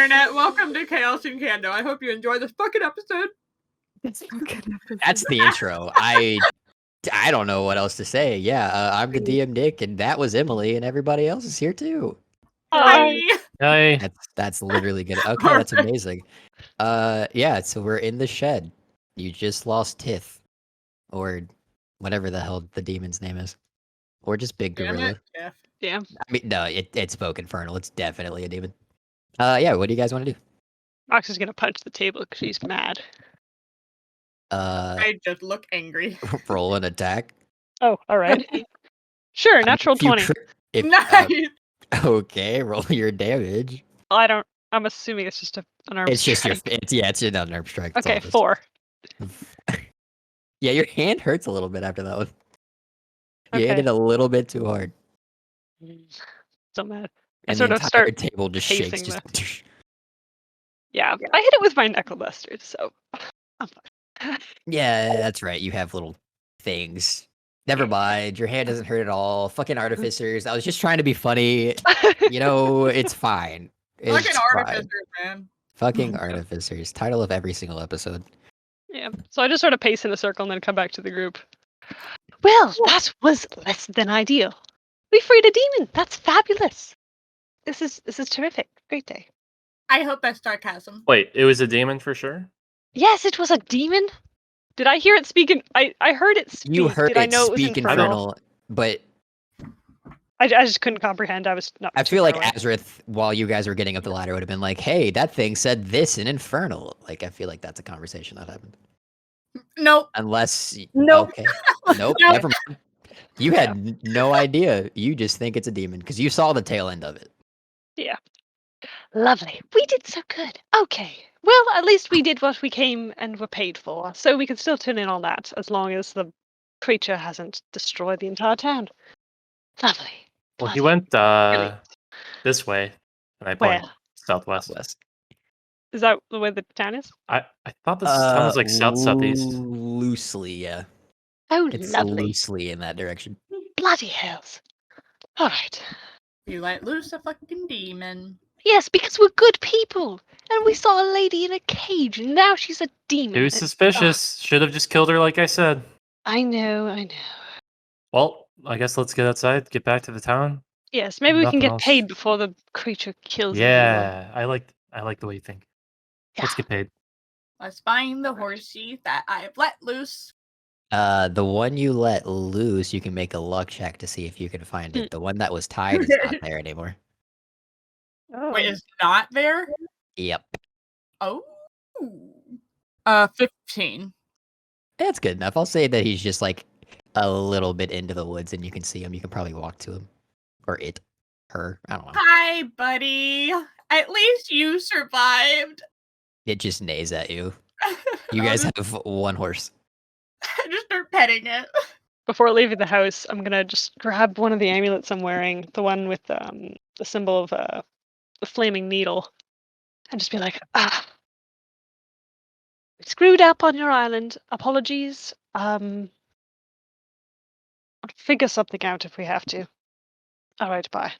internet. Welcome to Khaos and Kandoe. I hope you enjoy this fucking episode. That's the intro. I don't know what else to say. Yeah, I'm the DM Nick, and that was Emily, and everybody else is here too. Hi. Hey. That's literally good. Okay, that's amazing. Yeah, so we're in the shed. You just lost Tith, or whatever the hell the demon's name is, or just Big Gorilla. Yeah. I mean, no, it's Spoke Infernal. It's definitely a demon. Yeah. What do you guys want to do? Mox is gonna punch the table because she's mad. I just look angry. Roll an attack. Oh, all right. Sure, natural 20. Nice. Okay, roll your damage. I'm assuming it's just an unarmed It's just strike. it's an unarmed strike. That's all Okay, it is. 4. Yeah, your hand hurts a little bit after that one. You hit Okay. it a little bit too hard, So mad. and sort the of entire start table just shakes. pacing Just Yeah, I hit it with my knuckle buster, so I'm fine. yeah, that's right. You have little things. Never mind. Your hand doesn't hurt at all. Fucking artificers. I was just trying to be funny. You know, it's fine. It's Fucking fine. artificers, man. Fucking artificers. Title of every single episode. Yeah. So I just sort of pace in a circle and then come back to the group. Well, that was less than ideal. We freed a demon. That's fabulous. This is terrific. Great day. I hope that's sarcasm. Wait, it was a demon for sure? Yes, it was a demon. Did I hear it speak in I heard it speak. You heard Did I it know it was speak infernal? infernal, but I just couldn't comprehend. I was not. I feel like particularly- Azrith, while you guys were getting up the ladder, would have been like, "Hey, that thing said this in infernal." Like, I feel like that's a conversation that happened. Nope. Unless, Nope. okay, nope, Nope. never mind. You had no idea. You just think it's a demon because you saw the tail end of it. Yeah. Lovely. We did so good. Okay. Well, at least we did what we came and were paid for, so we can still turn in on that as long as the creature hasn't destroyed the entire town. Lovely. Well, he Bloody went this way, and I point Where? southwest. West. Is that the way the town is? I thought this town was like southeast. Loosely, yeah. Oh, It's lovely. loosely in that direction. Bloody hells. All right. You let loose a fucking demon. Yes, because we're good people, and we saw a lady in a cage, and now she's a demon. Too suspicious. Should have just killed her like I said. I know. Well, I guess let's get outside, get back to the town. Yes, maybe we can Nothing get else. paid before the creature kills everyone. Yeah, I like the way you think. Let's Yeah. get paid. Let's find the horsey that I've let loose. The one you let loose, you can make a luck check to see if you can find it. The one that was tied is not there anymore. Oh. Wait, it's not there? Yep. Oh. 15. That's good enough. I'll say that he's just like a little bit into the woods and you can see him. You can probably walk to him. Or it. Her. I don't know. Hi, buddy. At least you survived. It just neighs at you. You guys have one horse. I just start petting it. Before leaving the house, I'm gonna just grab one of the amulets I'm wearing, the one with the symbol of the flaming needle, and just be like, we screwed up on your island. Apologies. I'll figure something out if we have to. All right, bye.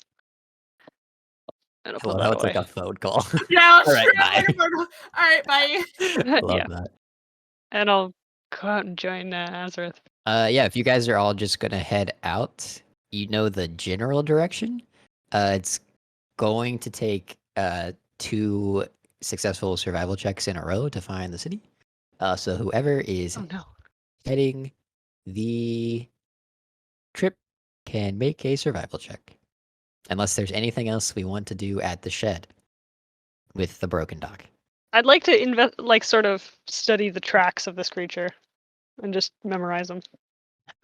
And I'll Well, put that that was like away. a phone call. Yeah, All right, sure. bye. All right, bye. Love Yeah, that. and I'll go out and join Azareth. Yeah, if you guys are all just gonna head out, you know the general direction. It's going to take 2 successful survival checks in a row to find the city. So whoever is Oh no. heading the trip can make a survival check. Unless there's anything else we want to do at the shed with the broken dock. I'd like to sort of study the tracks of this creature and just memorize them.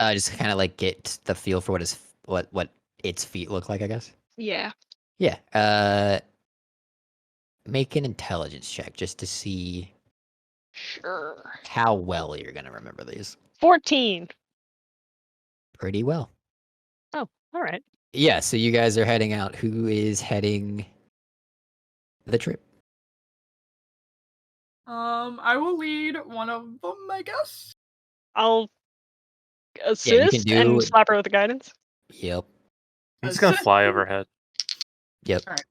Just kind of like get the feel for what its feet look like, I guess. Yeah. Yeah. Make an intelligence check just to see Sure. how well you're gonna remember these. 14. Pretty well. Oh, all right. Yeah, so you guys are heading out. Who is heading the trip? I will lead one of them, I guess. I'll can assist do- and slap her with the guidance. Yep. I'm just gonna fly overhead. Yep. Alright.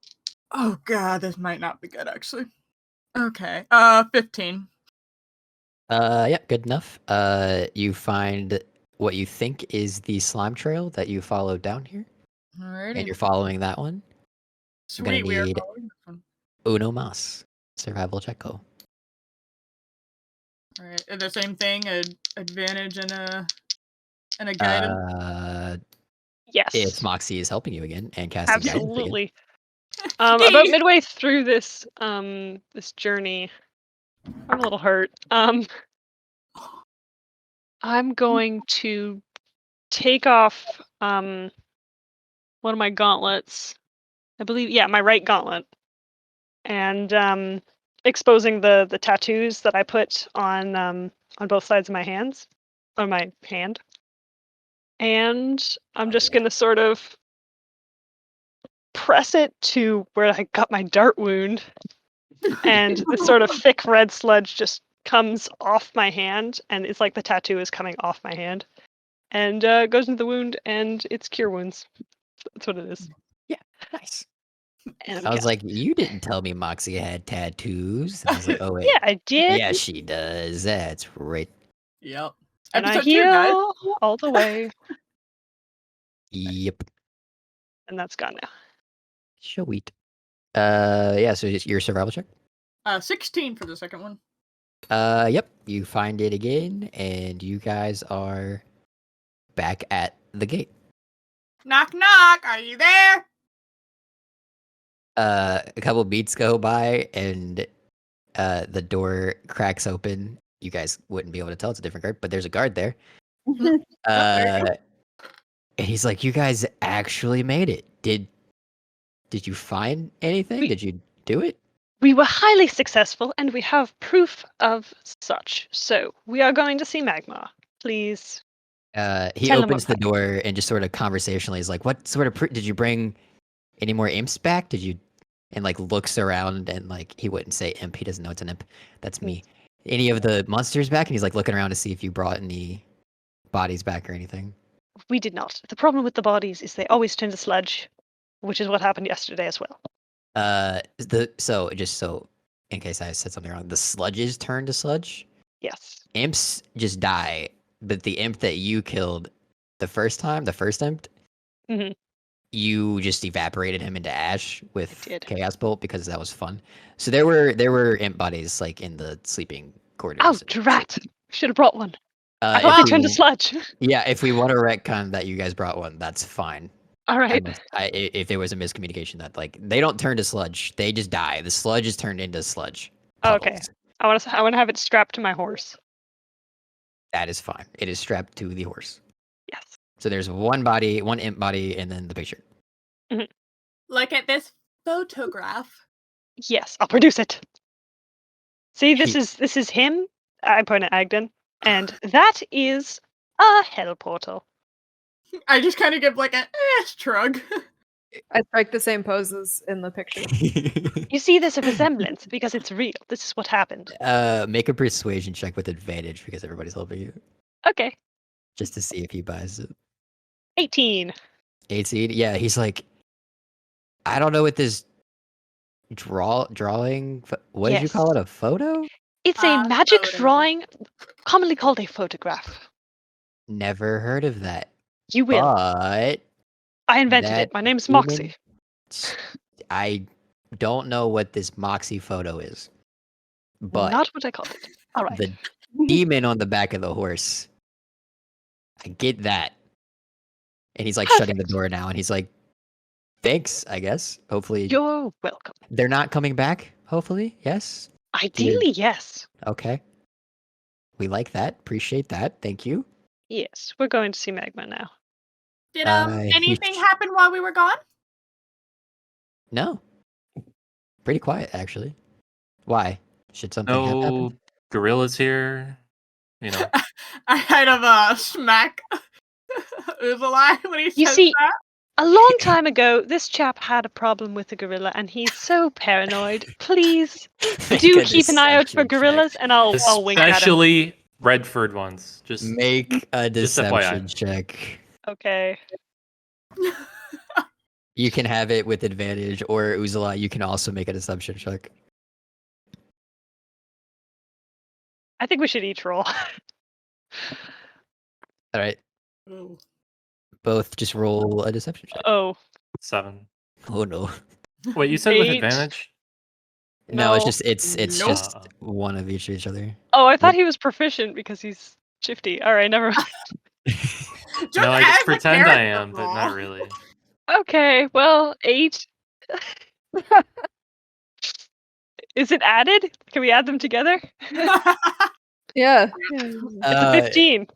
Oh god, this might not be good actually. Okay. 15. Yeah, good enough. You find what you think is the slime trail that you followed down here, and Alrighty. you're following that one. I'm gonna Sweet, we are need following this one. uno mas survival check. Go. Alright, the same thing, advantage and a guidance. If Yes, Moxie is helping you again and casting guidance again. absolutely. About midway through this this journey, I'm a little hurt. I'm going to take off one of my gauntlets. I believe, yeah, my right gauntlet, and exposing the tattoos that I put on both sides of my hands, on my hand. And I'm just gonna sort of press it to where I got my dart wound, and this sort of thick red sludge just comes off my hand, and it's like the tattoo is coming off my hand, and goes into the wound, and it's cure wounds. That's what it is. Yeah, nice. And I was like, you didn't tell me Moxie had tattoos. And I was like, oh wait, yeah, I did. yeah, she does. That's right. Yep. And I Episode 2, guys. heal all the way, Yep. and that's gone now. Sweet. Yeah. So your survival check. 16 for the second one. Yep. You find it again, and you guys are back at the gate. Knock knock, are you there? A couple beats go by, and the door cracks open. You guys wouldn't be able to tell it's a different guard, but there's a guard there. there you And he's like, "You guys actually made it. Did you find anything? Did you do it?" We were highly successful, and we have proof of such. So we are going to see Magma. Please. He Tell him opens the what door and just sort of conversationally is like, "What sort of did you bring any more imps back? Did you?" And like looks around and like he wouldn't say imp. He doesn't know it's an imp. That's me. Any of the monsters back? And he's like looking around to see if you brought any bodies back or anything. We did not. The problem with the bodies is they always turn to sludge, which is what happened yesterday as well. So in case I said something wrong, the sludges turn to sludge. Yes. Imps just die, but the imp that you killed the first imp, Mhm. you just evaporated him into ash with I did. Chaos Bolt because that was fun. So there were imp bodies like in the sleeping quarters. Oh, drat! Should have brought one. I If thought they we turned to w- sludge. Yeah, if we want to retcon that you guys brought one, that's fine. All right. If there was a miscommunication that like they don't turn to sludge, they just die. The sludge is turned into sludge. Okay. Puddles. I want to have it strapped to my horse. That is fine. It is strapped to the horse. Yes. So there's one body, one imp body, and then the picture. Look at this photograph. Yes, I'll produce it. See, this He- is him. I point at Agdhan, and that is a hell portal. I just kind of give like a shrug. I strike the same poses in the picture. You see, there's a resemblance because it's real. This is what happened. Make a persuasion check with advantage because everybody's helping you, Okay. just to see if he buys it. 18. 18. Yeah, he's like, I don't know what this drawing. What did you call it? A photo? It's a magic Photo. drawing, commonly called a photograph. Never heard of that. You will. But I invented that it. My name's human- Moxie. I don't know what this Moxie photo is, but Not what I called it. All right. the demon on the back of the horse, I get that. And he's like shutting the Perfect. door now, and he's like, "Thanks, I guess. Hopefully, You're welcome. they're not coming back. Hopefully, yes. Ideally, yes. Okay. We like that. Appreciate that. Thank you. Yes, we're going to see Magma now. Did he anything sh- happen while we were gone? No. Pretty quiet, actually. Why? Should something have No happened? gorillas here. You know, I kind of smack Uzalai when he You says see- that. A long time ago, this chap had a problem with a gorilla, and he's so paranoid. Please Make do a keep an eye out for deception check. gorillas, and I'll wink at him. especially Redford ones. Just Make a Just deception FYI. check. Okay. You can have it with advantage, or Uzalai, you can also make a deception check. I think we should each roll. All right, Ooh. both just roll a deception check. Oh, 7. Oh no. Wait, you said with 8. advantage? No, it's No. just it's Nope. just one of each other. Oh, I thought What? he was proficient because he's shifty. All right, never mind. Just No, I as a pretend I character am, but not flaw. really. Okay, well, 8. Is it added? Can we add them together? Yeah. It's a Uh, 15.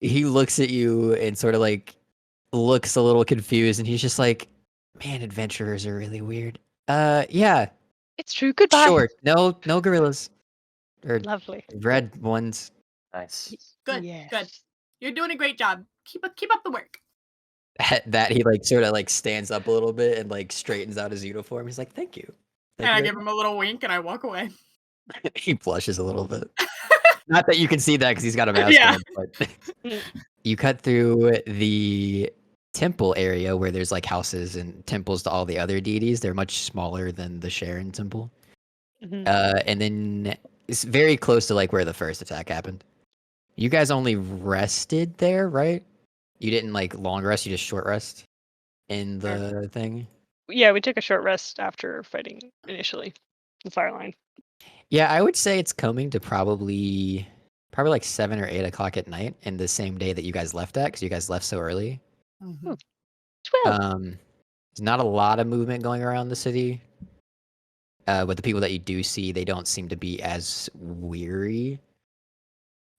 he looks at you and sort of like looks a little confused, and he's just like, "Man, adventurers are really weird." Yeah, It's true. Goodbye. sure. No gorillas or Lovely. red ones. Nice. Good, Yes. good. You're doing a great job. Keep up the work. At that he like sort of like stands up a little bit and like straightens out his uniform. He's like, "Thank you." And I give him a little wink and I walk away. He blushes a little bit. Not that you can see that because he's got a mask Yeah. on, but you cut through the temple area where there's like houses and temples to all the other deities. They're much smaller than the Sharon temple. Mhm. And then it's very close to like where the first attack happened. You guys only rested there, right? You didn't like long rest, you just short rest in the thing. Yeah, we took a short rest after fighting initially the fire line. Yeah, I would say it's coming to probably like 7 or 8 o'clock at night in the same day that you guys left at, because you guys left so early. 12. There's not a lot of movement going around the city. But the people that you do see, they don't seem to be as weary.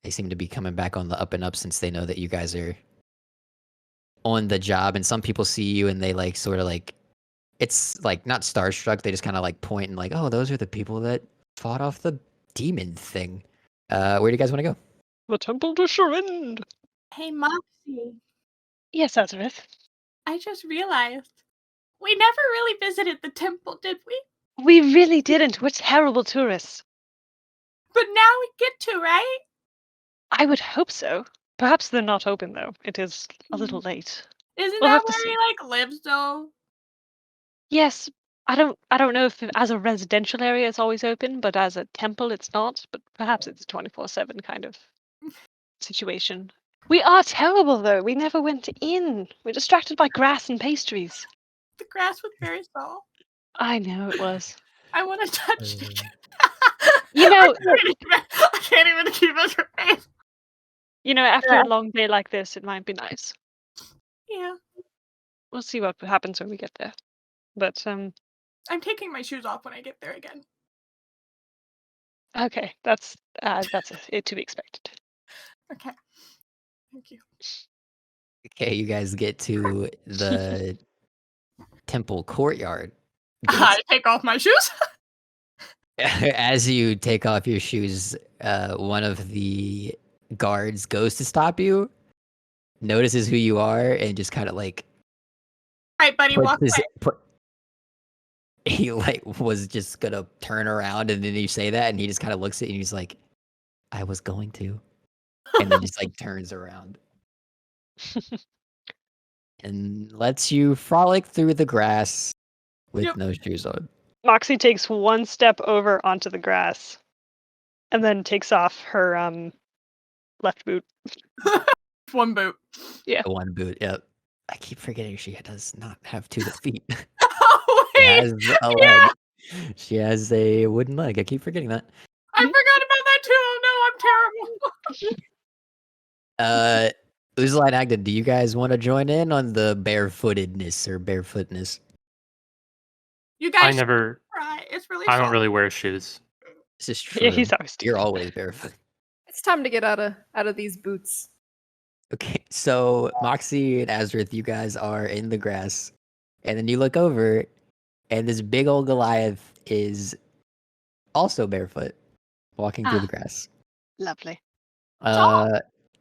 They seem to be coming back on the up and up since they know that you guys are on the job. And some people see you and they like sort of like, it's like not starstruck. They just kind of like point and like, oh, those are the people that fought off the demon thing. Where do you guys want to go? The temple to Sharind. Hey, Moxie, Yes, Azareth. I just realized we never really visited the temple, did we? We really didn't. We're terrible tourists. But now we get to, right? I would hope so. Perhaps they're not open though. It is a little late. Isn't We'll that have to where see. he like lives though? Yes, I don't know if as a residential area it's always open, but as a temple it's not. But perhaps it's a 24/7 kind of situation. We are terrible though. We never went in. We're distracted by grass and pastries. The grass was very soft. I know it was. I want to touch it. You know- I can't even keep it straight. You know, after a long day like this, it might be nice. Yeah, We'll see what happens when we get there. But I'm taking my shoes off when I get there again. okay, that's it to be expected. Okay, thank you. Okay, you guys get to the temple courtyard. I take off my shoes. As you take off your shoes, one of the guards goes to stop you, notices who you are, and just kind of like All right, buddy, walk away. he like was just gonna turn around, and then you say that, and he just kind of looks at you, and he's like, "I was going to," and then just like turns around and lets you frolic through the grass with Yep. no shoes on. Moxie takes one step over onto the grass, and then takes off her left boot. One boot. The one boot. Yep. I keep forgetting she does not have 2 feet. Oh She wait, has a yeah. leg. She has a wooden leg. I keep forgetting that. I forgot about that too. Oh no, I'm terrible. Uzalai and Agdhan, do you guys want to join in on the barefootedness or barefootness? You I guys should never. try. It's really I don't soft. really wear shoes. This is true. Yeah, he's always You're always barefoot. It's time to get out of these boots. Okay, so Moxie and Azrith, you guys are in the grass, and then you look over, and this big old Goliath is also barefoot, walking through the grass. lovely.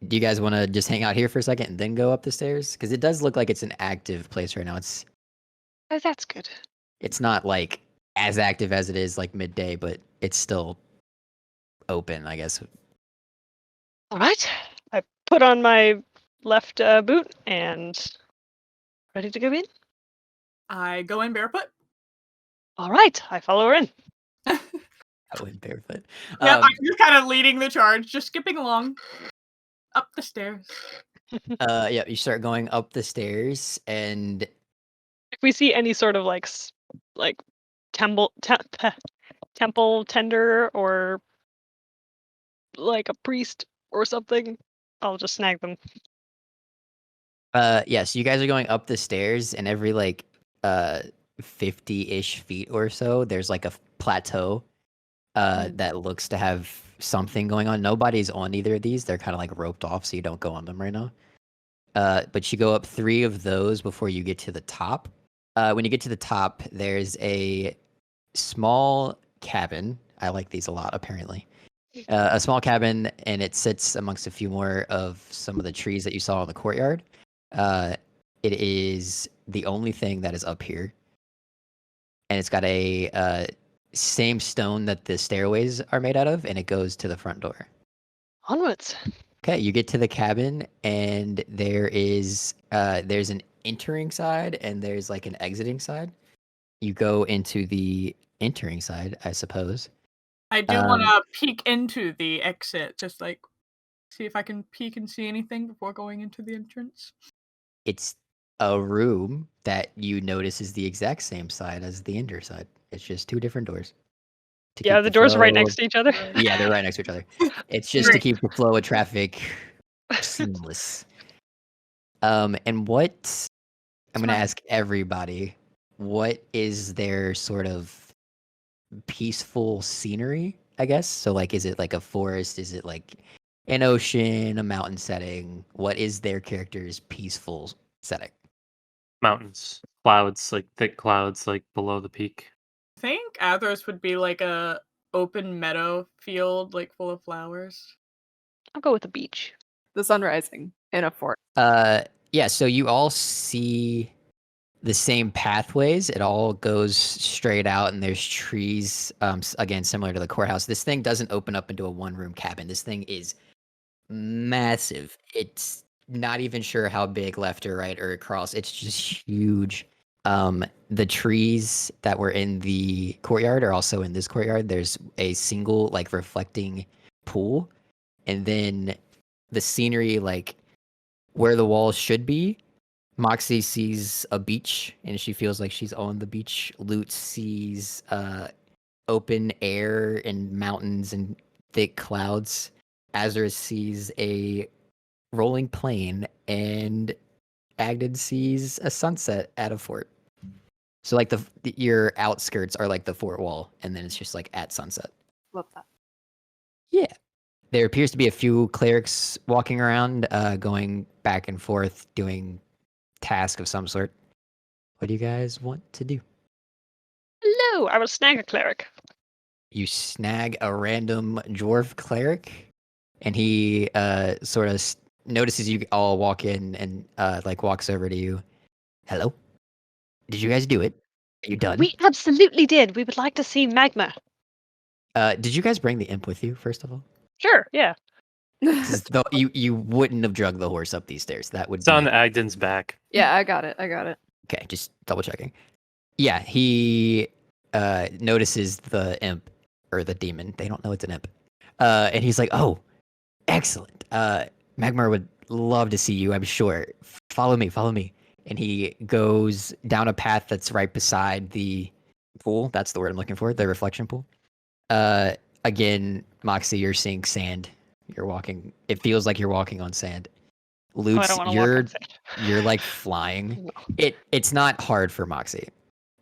Do you guys want to just hang out here for a second and then go up the stairs? Because it does look like it's an active place right now. Oh, that's good. It's not like as active as it is like midday, but it's still open, I guess. All right. I put on my left boot and Ready to go in? I go in barefoot. All right, I follow her in. I went barefoot. Yep, I'm just kind of leading the charge, just skipping along up the stairs. Yeah, you start going up the stairs, and If we see any sort of like temple temple tender or like a priest or something, I'll just snag them. yeah, so you guys are going up the stairs, and every like 50-ish feet or so, there's like a plateau that looks to have something going on. Nobody's on either of these. They're kind of like roped off, so you don't go on them right now. But you go up 3 of those before you get to the top. When you get to the top, there's a small cabin. I like these a lot, apparently. A small cabin, and it sits amongst a few more of some of the trees that you saw in the courtyard. It is the only thing that is up here, and it's got a same stone that the stairways are made out of, and it goes to the front door. Onwards. Okay, you get to the cabin, and there's an entering side, and there's like an exiting side. You go into the entering side, I suppose. I do want to peek into the exit, just like see if I can peek and see anything before going into the entrance. It's a room that you notice is the exact same side as the indoor side. It's just 2 different doors. To Yeah, keep the doors are right flow- next to each other. Yeah, they're right next to each other. It's just to Great. keep the flow of traffic seamless. And what I'm gonna fine. ask everybody, what is their sort of peaceful scenery, I guess? So like, is it like a forest? Is it like an ocean, a mountain setting? What is their character's peaceful setting? Mountains, clouds, like thick clouds, like below the peak. I think Athos would be like a open meadow field, like full of flowers. I'll go with the beach. The sun rising in a fort. Yeah, so you all see the same pathways. It all goes straight out, and there's trees. Again, similar to the courthouse. This thing doesn't open up into a 1-room cabin. This thing is massive. It's not even sure how big left or right or across. It's just huge. The trees that were in the courtyard are also in this courtyard. There's a single like reflecting pool, and then the scenery, like where the walls should be. Moxie sees a beach, and she feels like she's on the beach. Lute sees open air and mountains and thick clouds. Azure sees a rolling plain, and Agdhan sees a sunset at a fort. So like your outskirts are like the fort wall, and then it's just like at sunset. Love that. Yeah. There appears to be a few clerics walking around, going back and forth, doing task of some sort. What do you guys want to do? Hello, I will snag a cleric. You snag a random dwarf cleric, and he sort of notices you all walk in and like walks over to you. Hello? Did you guys do it? Are you done? We absolutely did. We would like to see magma. Did you guys bring the imp with you, first of all? Sure, yeah. 'Cause you wouldn't have drugged the horse up these stairs. That would It's be on Agdhan's back. Yeah, I got it. I got it. okay. Just double checking. Yeah, he notices the imp or the demon. They don't know it's an imp, and he's like, "Oh, excellent. Magmar would love to see you. I'm sure. Follow me. Follow me." And he goes down a path that's right beside the pool. That's the word I'm looking for. The reflection pool. Again, Moxie, you're seeing sand. You're walking. It feels like you're walking on sand. Oh, I Lutz, don't want to walk on sand. you're like flying. No. It's not hard for Moxie.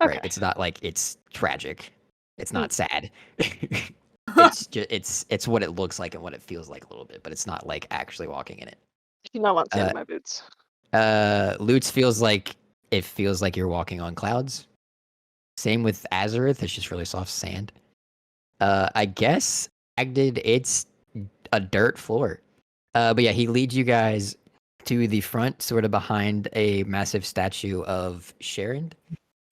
Okay. Right. It's not like it's tragic. It's not sad. It's what it looks like and what it feels like a little bit, but it's not like actually walking in it. I do not want sand in my boots. Lutz feels like you're walking on clouds. Same with Azareth, it's just really soft sand. I guess Agdhan, it's a dirt floor. But yeah, he leads you guys to the front, sort of behind a massive statue of Sharon,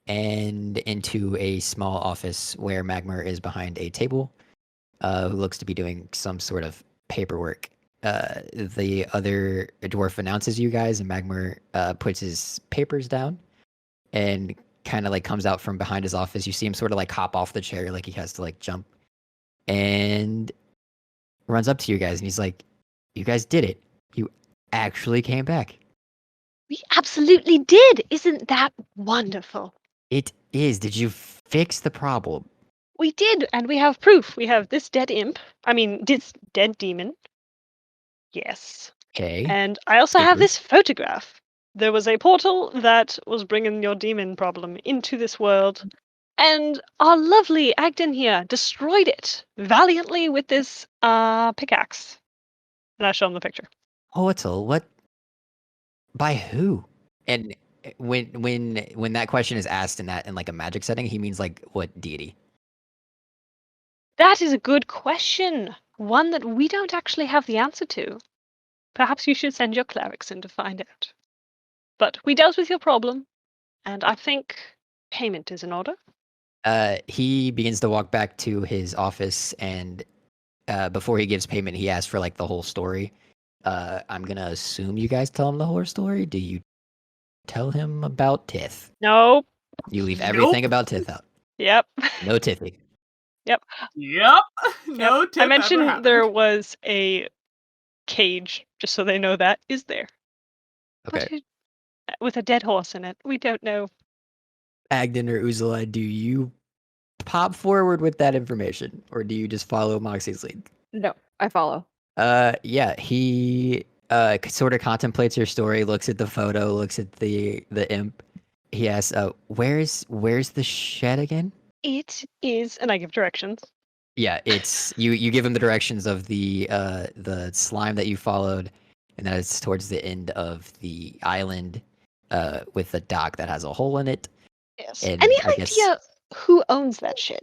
and into a small office where Magmar is behind a table, who looks to be doing some sort of paperwork. the other dwarf announces you guys, and Magmar puts his papers down and kind of like comes out from behind his office. You see him sort of like hop off the chair, like he has to like jump, and runs up to you guys, and he's like, "You guys did it. You actually came back." We absolutely did. Isn't that wonderful? It is. Did you fix the problem? We did, and we have proof. We have this dead imp. this dead demon. Yes. Okay. And I also Good have proof. this photograph. There was a portal that was bringing your demon problem into this world, and our lovely Agdhan here destroyed it valiantly with this pickaxe. And I show him the picture. Portal? What? By who? And when that question is asked in like a magic setting, he means like what deity? That is a good question. One that we don't actually have the answer to. Perhaps you should send your clerics in to find out. But we dealt with your problem, and I think payment is in order. He begins to walk back to his office, and before he gives payment, he asks for like the whole story. I'm gonna assume you guys tell him the whole story. Do you tell him about Tith? No. You leave Nope. everything about Tith out. Yep. No Tithy. Yep. No Yep. tip I mentioned ever happened. there was a cage, just so they know that is there. Okay. But with a dead horse in it. We don't know. Agdhan or Uzalai, do you pop forward with that information, or do you just follow Moxie's lead? No, I follow. Yeah, he sort of contemplates your story, looks at the photo, looks at the imp. He asks, where's the shed again? It is, and I give directions. Yeah, it's you give him the directions of the slime that you followed, and that it's towards the end of the island, with a dock that has a hole in it. Yes. And Any I guess- idea who owns that shed?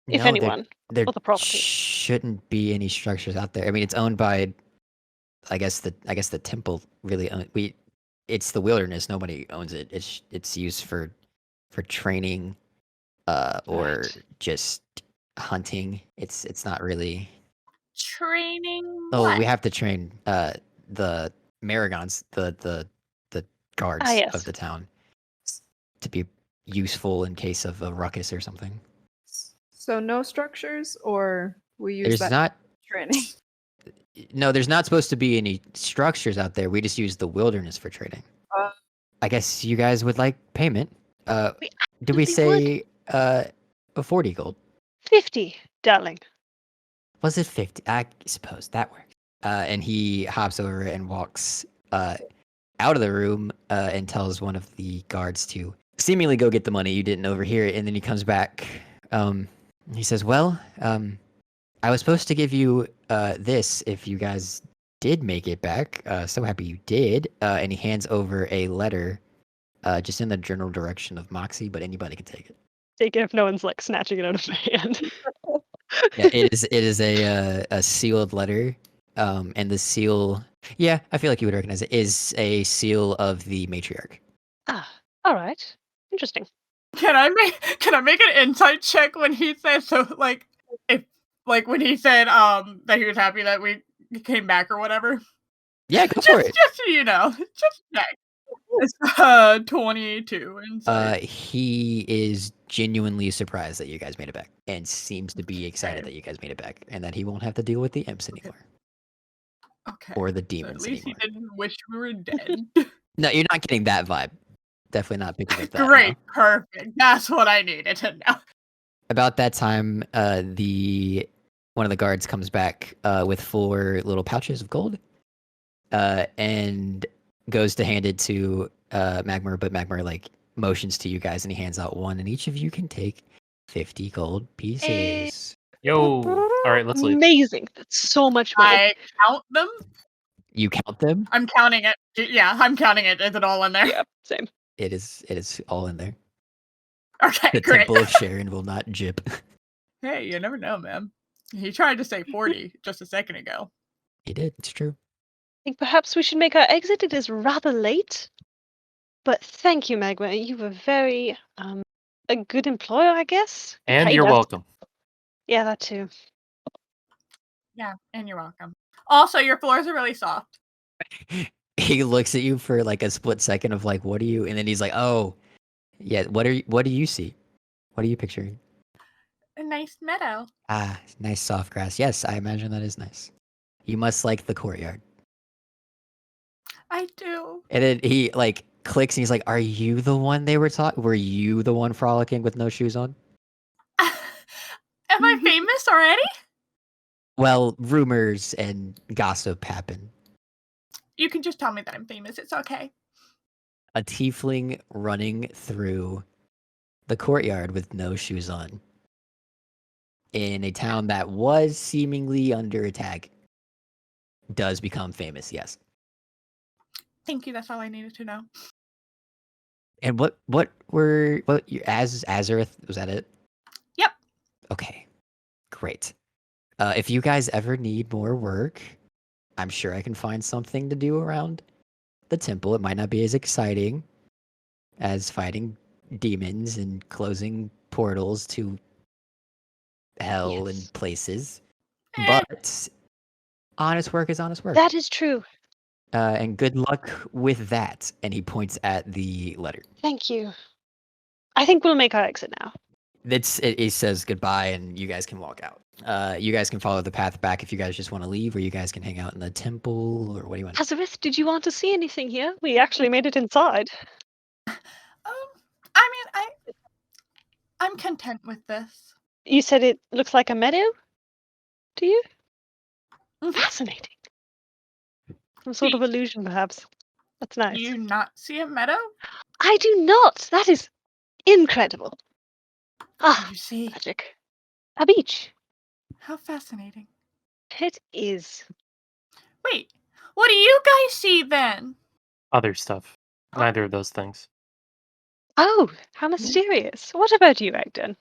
If No, anyone. there or the property. shouldn't be any structures out there. I mean, it's owned by, I guess the temple really it's the wilderness. Nobody owns it. It's used for training, or Right. just hunting. It's not really. Training. Oh, what? we have to train the Maragons, the guards yes. of the town, to be useful in case of a ruckus or something. So no structures, or we use There's that not. training. No, there's not supposed to be any structures out there. We just use the wilderness for trading. Uh, I guess you guys would like payment. We Did we absolutely say 40 gold? 50, darling. Was it 50? I suppose that works. And he hops over and walks out of the room, and tells one of the guards to seemingly go get the money. You didn't overhear it, and then he comes back. He says, "Well, I was supposed to give you this if you guys did make it back. So happy you did." And he hands over a letter, just in the general direction of Moxie, but anybody can take it. Take it if no one's like snatching it out of my hand. Yeah, it is a sealed letter, and the seal. Yeah, I feel like you would recognize it. Is a seal of the Matriarch. All right. Interesting. Can I make an insight check when he said so? Like, if when he said that he was happy that we came back or whatever. Yeah, go for it. Just so you know, just check. It's 22 insight. He is genuinely surprised that you guys made it back, and seems to be excited Okay. that you guys made it back, and that he won't have to deal with the imps anymore, Okay. or the So at demons least anymore. he didn't wish we were dead. No, you're not getting that vibe. Definitely not picking up that. no. Great, perfect. That's what I needed to know. About that time, one of the guards comes back with 4 little pouches of gold, and goes to hand it to Magmar, but Magmar like motions to you guys, and he hands out one, and each of you can take 50 gold pieces. Yo. All right, let's leave. Amazing. That's so much money. I count them. You count them. I'm counting it. Yeah, I'm counting it. Is it all in there? Yeah, same. It is all in there. Okay, The great. Temple of Sharon will not jip. Hey, you never know, man. He tried to say 40 just a second ago. He did. It's true. I think perhaps we should make our exit. It is rather late. But thank you, Magma. You were very a good employer, I guess. You And paid you're us. welcome. Yeah, that too. Yeah, and you're welcome. Also, your floors are really soft. He looks at you for like a split second of like, what are you? And then he's like, oh, yeah. What do you see? What are you picturing? A nice meadow. Ah, nice soft grass. Yes, I imagine that is nice. You must like the courtyard. I do. And then he like clicks and he's like, are you the one they were talking? Were you the one frolicking with no shoes on? Am I famous already? Well, rumors and gossip happen. You can just tell me that I'm famous. It's okay. A tiefling running through the courtyard with no shoes on in a town that was seemingly under attack does become famous, yes. Thank you. That's all I needed to know. And what your Azareth, was that it? Yep. Okay. Great. If you guys ever need more work, I'm sure I can find something to do around the temple. It might not be as exciting as fighting demons and closing portals to hell Yes. and places. Eh. But honest work is honest work. That is true. And good luck with that. And he points at the letter. Thank you. I think we'll make our exit now. It says goodbye, and you guys can walk out. You guys can follow the path back if you guys just want to leave, or you guys can hang out in the temple, or what do you want? Azareth, did you want to see anything here? We actually made it inside. I mean, I'm content with this. You said it looks like a meadow? Do you? Mhm. Fascinating. Some sort of illusion, perhaps. That's Do nice. you not see a meadow? I do not. That is incredible. Ah, You see. magic. A beach. How fascinating. It is. Wait, what do you guys see then? Other stuff. Oh. Neither of those things. Oh, how mysterious. What about you, Agdhan?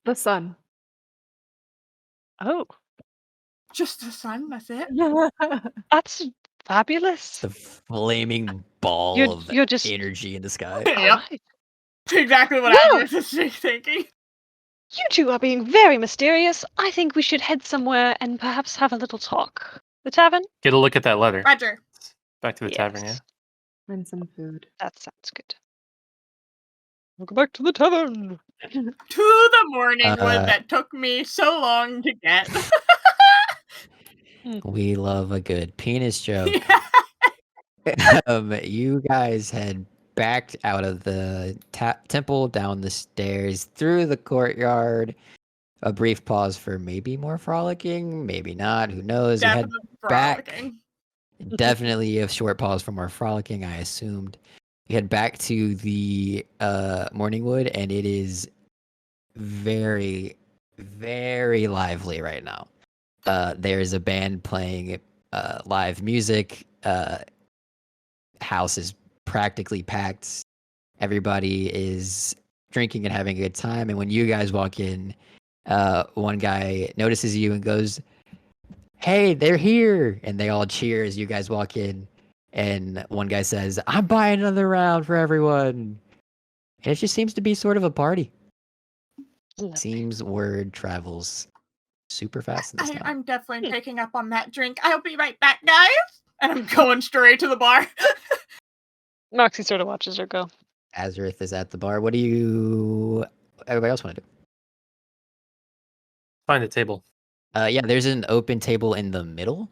The sun. Oh, Just the sun, that's it? that's fabulous. The flaming ball of You're just energy in the sky. Yep. alright. Exactly what Well- I was just thinking. You two are being very mysterious. I think we should head somewhere and perhaps have a little talk. The tavern? Get a look at that letter. Roger. Back to the tavern, yeah? Yes. And some food. That sounds good. We'll go back to the tavern. To the morning wood Uh, that took me so long to get. We love a good penis joke. Yeah. You guys had backed out of the temple, down the stairs, through the courtyard. A brief pause for maybe more frolicking, maybe not. Who knows? You head Definitely back. frolicking. Definitely a short pause for more frolicking, I assumed. You head back to the Morningwood, and it is very, very lively right now. There's a band playing live music. House is practically packed. Everybody is drinking and having a good time. And when you guys walk in, one guy notices you and goes, "Hey, they're here!" And they all cheer as you guys walk in. And one guy says, "I'm buying another round for everyone." And it just seems to be sort of a party. Lovely. Seems word travels super fast in this town. I'm definitely picking up on that drink. I'll be right back, guys. And I'm going straight to the bar. Moxie sort of watches her go. Azareth is at the bar. What do you... Everybody else want to do? Find a table. Yeah, there's an open table in the middle.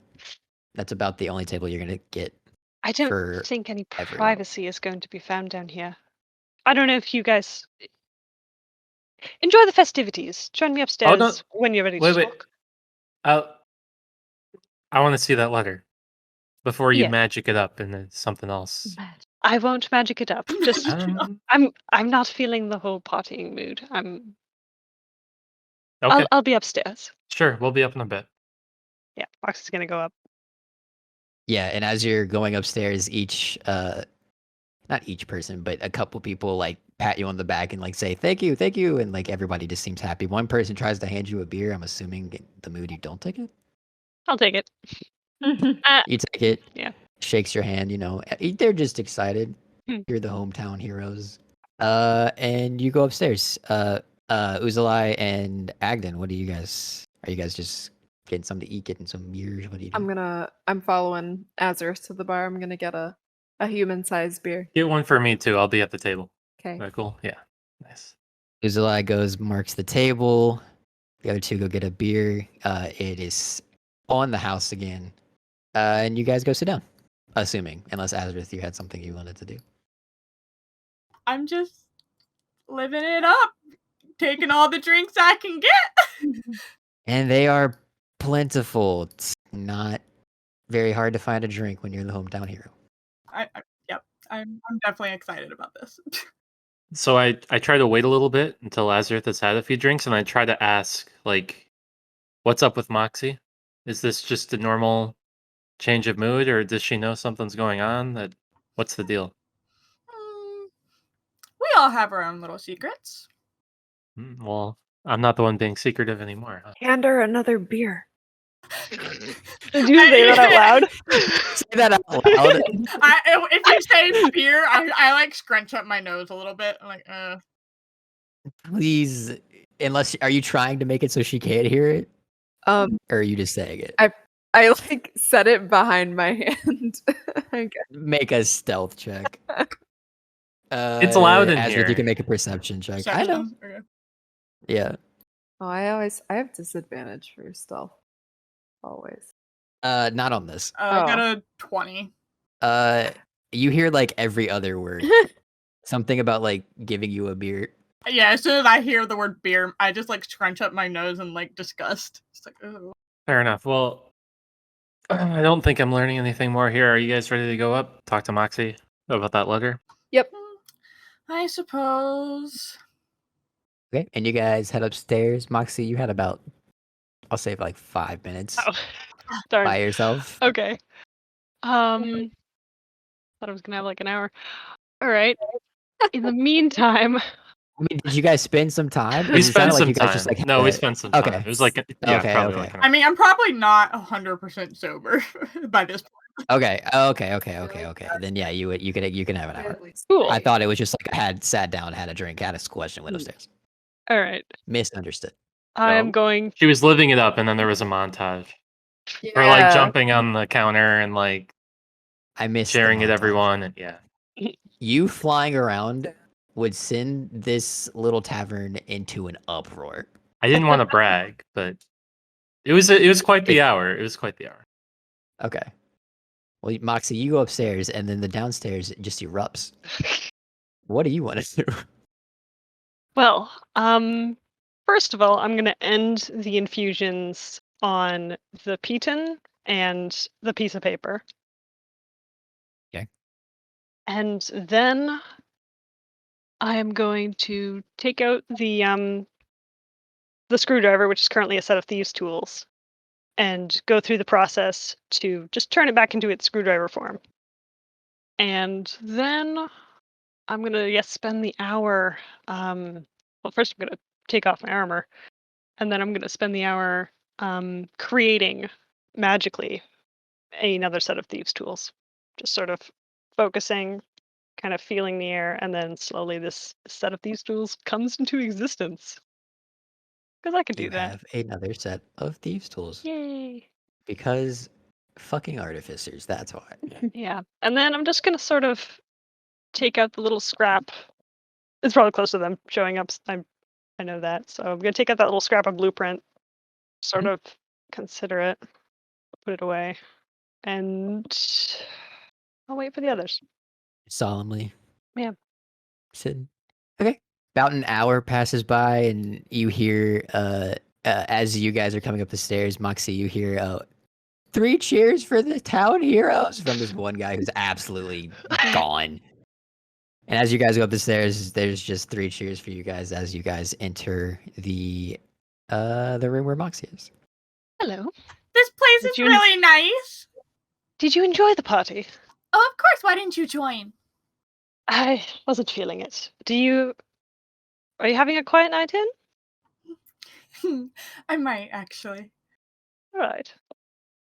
That's about the only table you're going to get. I don't For think any everyone. privacy is going to be found down here. I don't know if you guys enjoy the festivities. Join me upstairs when you're ready to Wait. talk. I want to see that letter before you Yeah. magic it up into something else. I won't magic it up. Just Um, I'm not feeling the whole partying mood. okay, I'll be upstairs. sure. We'll be up in a bit. Yeah, Moxie's gonna go up. Yeah, and as you're going upstairs, each... not each person, but a couple people like pat you on the back and like say thank you, and like everybody just seems happy. One person tries to hand you a beer. I'm assuming in the mood you don't take it. I'll take it. You take it. Yeah. Shakes your hand. You know they're just excited. Hmm. You're the hometown heroes. And you go upstairs. Uzalai and Agdhan. What do you guys? Are you guys just Getting something to eat, getting some beers. What do you do? I'm following Azarus to the bar. I'm gonna get a human-sized beer. Get one for me too. I'll be at the table. Okay. Very cool. Yeah. Nice. Uzalai goes, marks the table. The other two go get a beer. It is on the house again. And you guys go sit down. Assuming, unless Azareth, you had something you wanted to do. I'm just living it up, taking all the drinks I can get. And they are plentiful. It's not very hard to find a drink when you're the hometown hero. Yep, I'm definitely excited about this. So I try to wait a little bit until Azareth has had a few drinks, and I try to ask, like, what's up with Moxie? Is this just a normal change of mood, or does she know something's going on? What's the deal? We all have our own little secrets. Well, I'm not the one being secretive anymore. Huh? Hand her another beer. Did you say that out loud? Say that out loud. If you say beer, I like scrunch up my nose a little bit. I'm like, Please, are you trying to make it so she can't hear it? Or are you just saying it? I like set it behind my hand. Okay. Make a stealth check. It's loud in Azareth, here. you can make a perception check. I know. Okay. Yeah. Oh, I have disadvantage for stealth. Always. Not on this. I got a 20. You hear like every other word. Something about like giving you a beer. Yeah, as soon as I hear the word beer, I just like scrunch up my nose in like disgust. It's like, ugh. Fair enough. Well, I don't think I'm learning anything more here. Are you guys ready to go up? Talk to Moxie about that letter? Yep. I suppose. Okay, and you guys head upstairs. Moxie, you had about, I'll say like 5 minutes Oh, darn. by yourself. Okay. Thought I was gonna have like an hour. All right. In the meantime, I mean, did you guys spend some time? We It sounded spent some you guys time. just, like, No, had we a- spent some Okay. time. It was like, yeah, Okay, probably okay. like an I hour. mean, I'm probably not 100% sober by this point. Okay. Then yeah, you can have an hour. cool. I thought it was just like I had sat down, had a drink, had a question, went upstairs. All right. Misunderstood. I am No. going. She was living it up, and then there was a montage. Or like jumping on the counter and like I missed the sharing it montage. everyone, and yeah. You flying around would send this little tavern into an uproar. I didn't want to brag, but it was quite the hour. It was quite the hour. Okay. Well, Moxie, you go upstairs, and then the downstairs just erupts. What do you want to do? Well, first of all, I'm gonna end the infusions on the piton and the piece of paper. Okay. And then I am going to take out the screwdriver, which is currently a set of thieves' tools, and go through the process to just turn it back into its screwdriver form. And then I'm gonna spend the hour. Well, first I'm gonna take off my armor, and then I'm gonna spend the hour creating magically another set of thieves' tools. Just sort of focusing, kind of feeling the air, and then slowly this set of thieves' tools comes into existence. Because I can do You that. have another set of thieves' tools. Yay! Because fucking artificers, that's why. Yeah, and then I'm just gonna sort of take out the little scrap. It's probably close to them showing up. I know that, so I'm gonna take out that little scrap of blueprint, sort of consider it, put it away, and I'll wait for the others. Solemnly. Yeah. Sitting. Okay. About an hour passes by, and you hear, as you guys are coming up the stairs, Moxie, you hear, 3 cheers for the town heroes from this one guy who's absolutely gone. And as you guys go up the stairs, there's just 3 cheers for you guys as you guys enter the room where Moxie is. Hello. This place Did is you- really nice. Did you enjoy the party? Oh, of course. Why didn't you join? I wasn't feeling it. Are you having a quiet night in? I might actually. All right.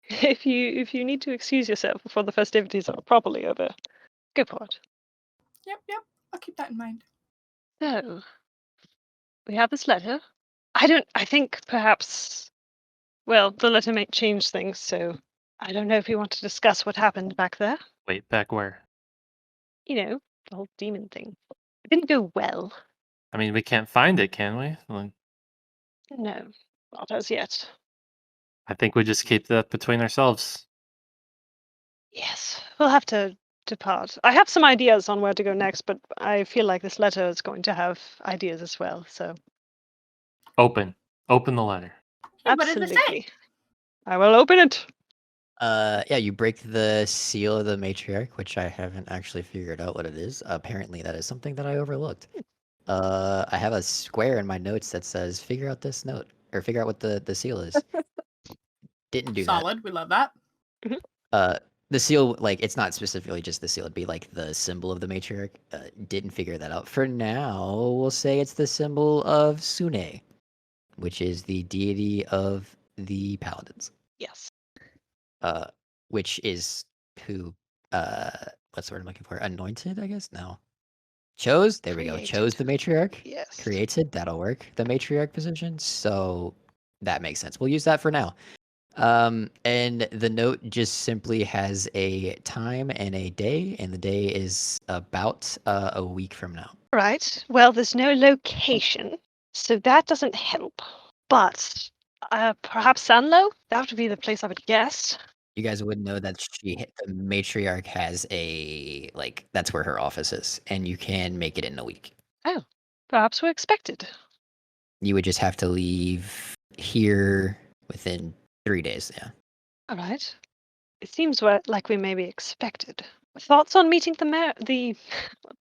If you need to excuse yourself before the festivities are properly over, go for it. Yep. I'll keep that in mind. So, we have this letter. I think perhaps Well, the letter might change things, so I don't know if we want to discuss what happened back there. Wait, back where? You know, the whole demon thing. It didn't go well. I mean, we can't find it, can we? Like, No, not as yet. I think we just keep that between ourselves. Yes, we'll have to depart. I have some ideas on where to go next, but I feel like this letter is going to have ideas as well, so Open the letter. Hey, what did it say? absolutely. I will open it. Yeah, you break the seal of the matriarch, which I haven't actually figured out what it is. Apparently, that is something that I overlooked. I have a square in my notes that says "figure out this note" or "figure out what the seal is." Didn't do that. Solid. We love that. The seal, like, it's not specifically just the seal. It'd be like the symbol of the matriarch. Didn't figure that out. For now, we'll say it's the symbol of Sune, which is the deity of the paladins. Yes. Which is who, what's the word I'm looking for? Anointed, I guess? No. Chose? There we go. Chose the matriarch. Yes. Created, that'll work. The matriarch position. So that makes sense. We'll use that for now. And the note just simply has a time and a day, and the day is about a week from now. Right. Well, there's no location, so that doesn't help. But perhaps Sanlo? That would be the place I would guess. You guys would know that the matriarch has a, like, that's where her office is, and you can make it in a week. Oh, perhaps we're expected. You would just have to leave here within 3 days, yeah. All right. It seems like we may be expected. Thoughts on meeting the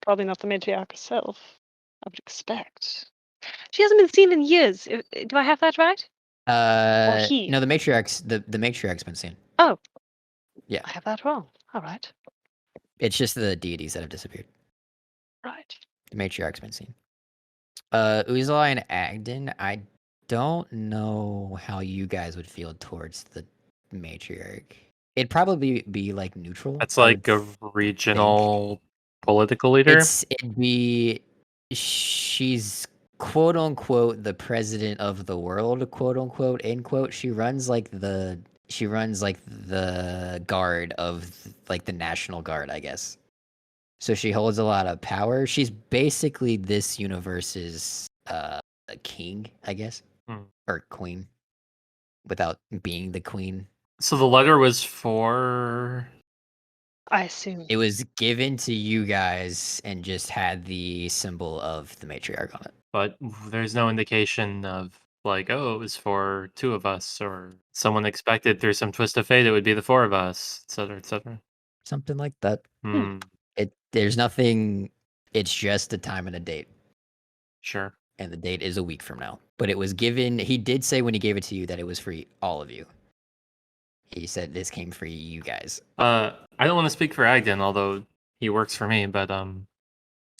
probably not the matriarch herself. I would expect. She hasn't been seen in years. Do I have that right? he. No, the matriarch's been seen. Oh. Yeah. I have that wrong. All right. It's just the deities that have disappeared. Right. The matriarch's been seen. Uzalai and Agdhan, I don't know how you guys would feel towards the matriarch. It'd probably be like neutral. That's I like would a regional political leader. It'd be she's quote unquote the president of the world, quote unquote, end quote. She runs like the guard of like the National Guard, I guess. So she holds a lot of power. She's basically this universe's king, I guess, or queen, without being the queen. So the letter was for. I assume. It was given to you guys and just had the symbol of the matriarch on it. But there's no indication of like, oh, it was for 2 of us, or someone expected through some twist of fate it would be the 4 of us, etc., etc. Something like that. Hmm. There's nothing. It's just a time and a date. Sure. And the date is a week from now. But it was given. He did say when he gave it to you that it was for all of you. He said this came for you guys. I don't want to speak for Agdhan, although he works for me. But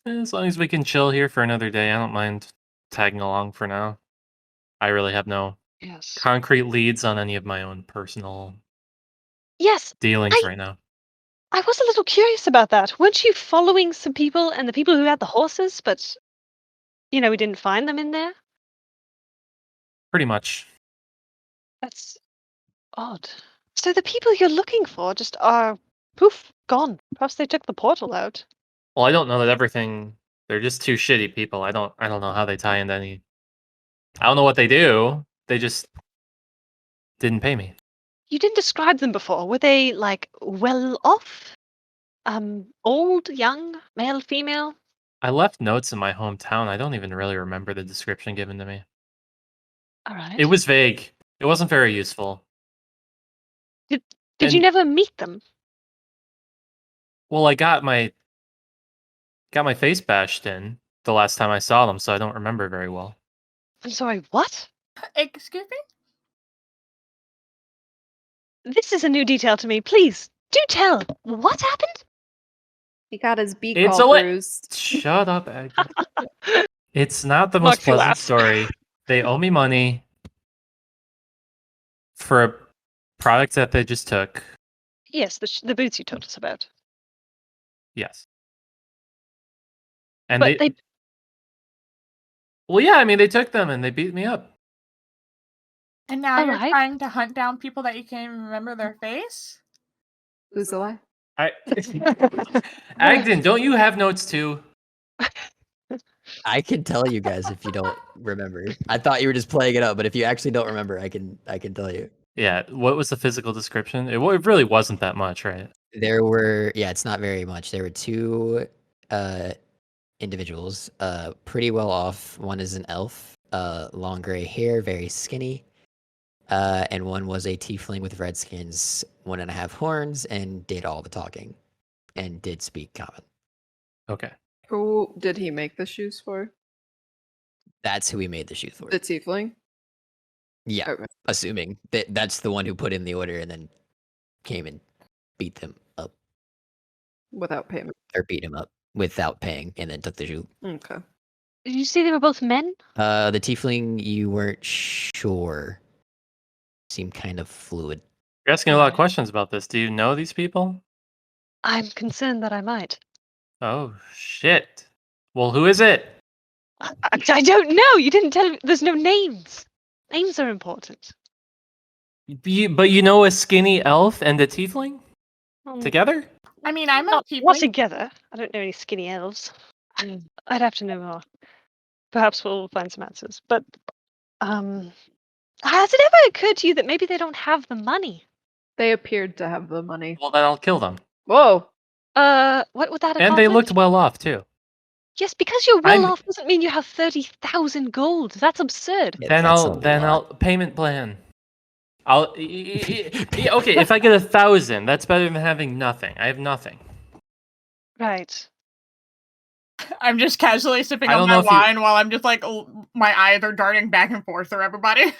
as long as we can chill here for another day, I don't mind tagging along for now. I really have no concrete leads on any of my own personal dealings right now. I was a little curious about that. Weren't you following some people and the people who had the horses, but we didn't find them in there? Pretty much. That's odd. So the people you're looking for just are poof, gone. Perhaps they took the portal out. Well, I don't know that everything. They're just 2 shitty people. I don't know how they tie into any. I don't know what they do. They just didn't pay me. You didn't describe them before. Were they like well off? Old, young, male, female? I left notes in my hometown. I don't even really remember the description given to me. All right. It was vague. It wasn't very useful. Did you never meet them? Well, I got my face bashed in the last time I saw them, so I don't remember very well. I'm sorry, what? Excuse me? This is a new detail to me. Please, do tell. What happened? He got his beak It's all a bruised. Shut up, Agdhan. It's not the most Moxie pleasant laughs. story. They owe me money for a product that they just took. Yes, the boots you told us about. Yes. And But they Well, yeah, I mean, they took them and they beat me up. And now All you're right. trying to hunt down people that you can't even remember their face? Uzalai. Agdhan, don't you have notes too? I can tell you guys if you don't remember. I thought you were just playing it up, but if you actually don't remember, I can tell you. Yeah. What was the physical description? It really wasn't that much, right? There were, yeah, it's not very much. There were two individuals, pretty well off. One is an elf, long gray hair, very skinny. And one was a tiefling with red skins, 1.5 horns, and did all the talking, and did speak common. Okay. Who did he make the shoes for? That's who we made the shoes for. The tiefling? Yeah, Okay. assuming that's the one who put in the order and then came and beat them up, Without payment. or beat him up without paying, and then took the shoe. Okay. Did you say they were both men? The tiefling, you weren't sure. Seemed kind of fluid. You're asking a lot of questions about this. Do you know these people? I'm concerned that I might. Oh shit. Well, who is it? I don't know. You didn't tell me. There's no names. Names are important. But you know a skinny elf and a tiefling together? I mean, I'm a Not tiefling. together. I don't know any skinny elves. I'd have to know more. Perhaps we'll find some answers. But has it ever occurred to you that maybe they don't have the money? They appeared to have the money. Well, then I'll kill them. Whoa! What would that accomplish? And they looked well off too. Yes, because you're well I'm- off doesn't mean you have 30,000 gold. That's absurd. Yeah, Then that's a I'll lot. payment plan. Okay, if I get 1,000, that's better than having nothing. I have nothing. Right. I'm just casually sipping I on don't my know if you- wine while I'm just like, my eyes are darting back and forth through everybody.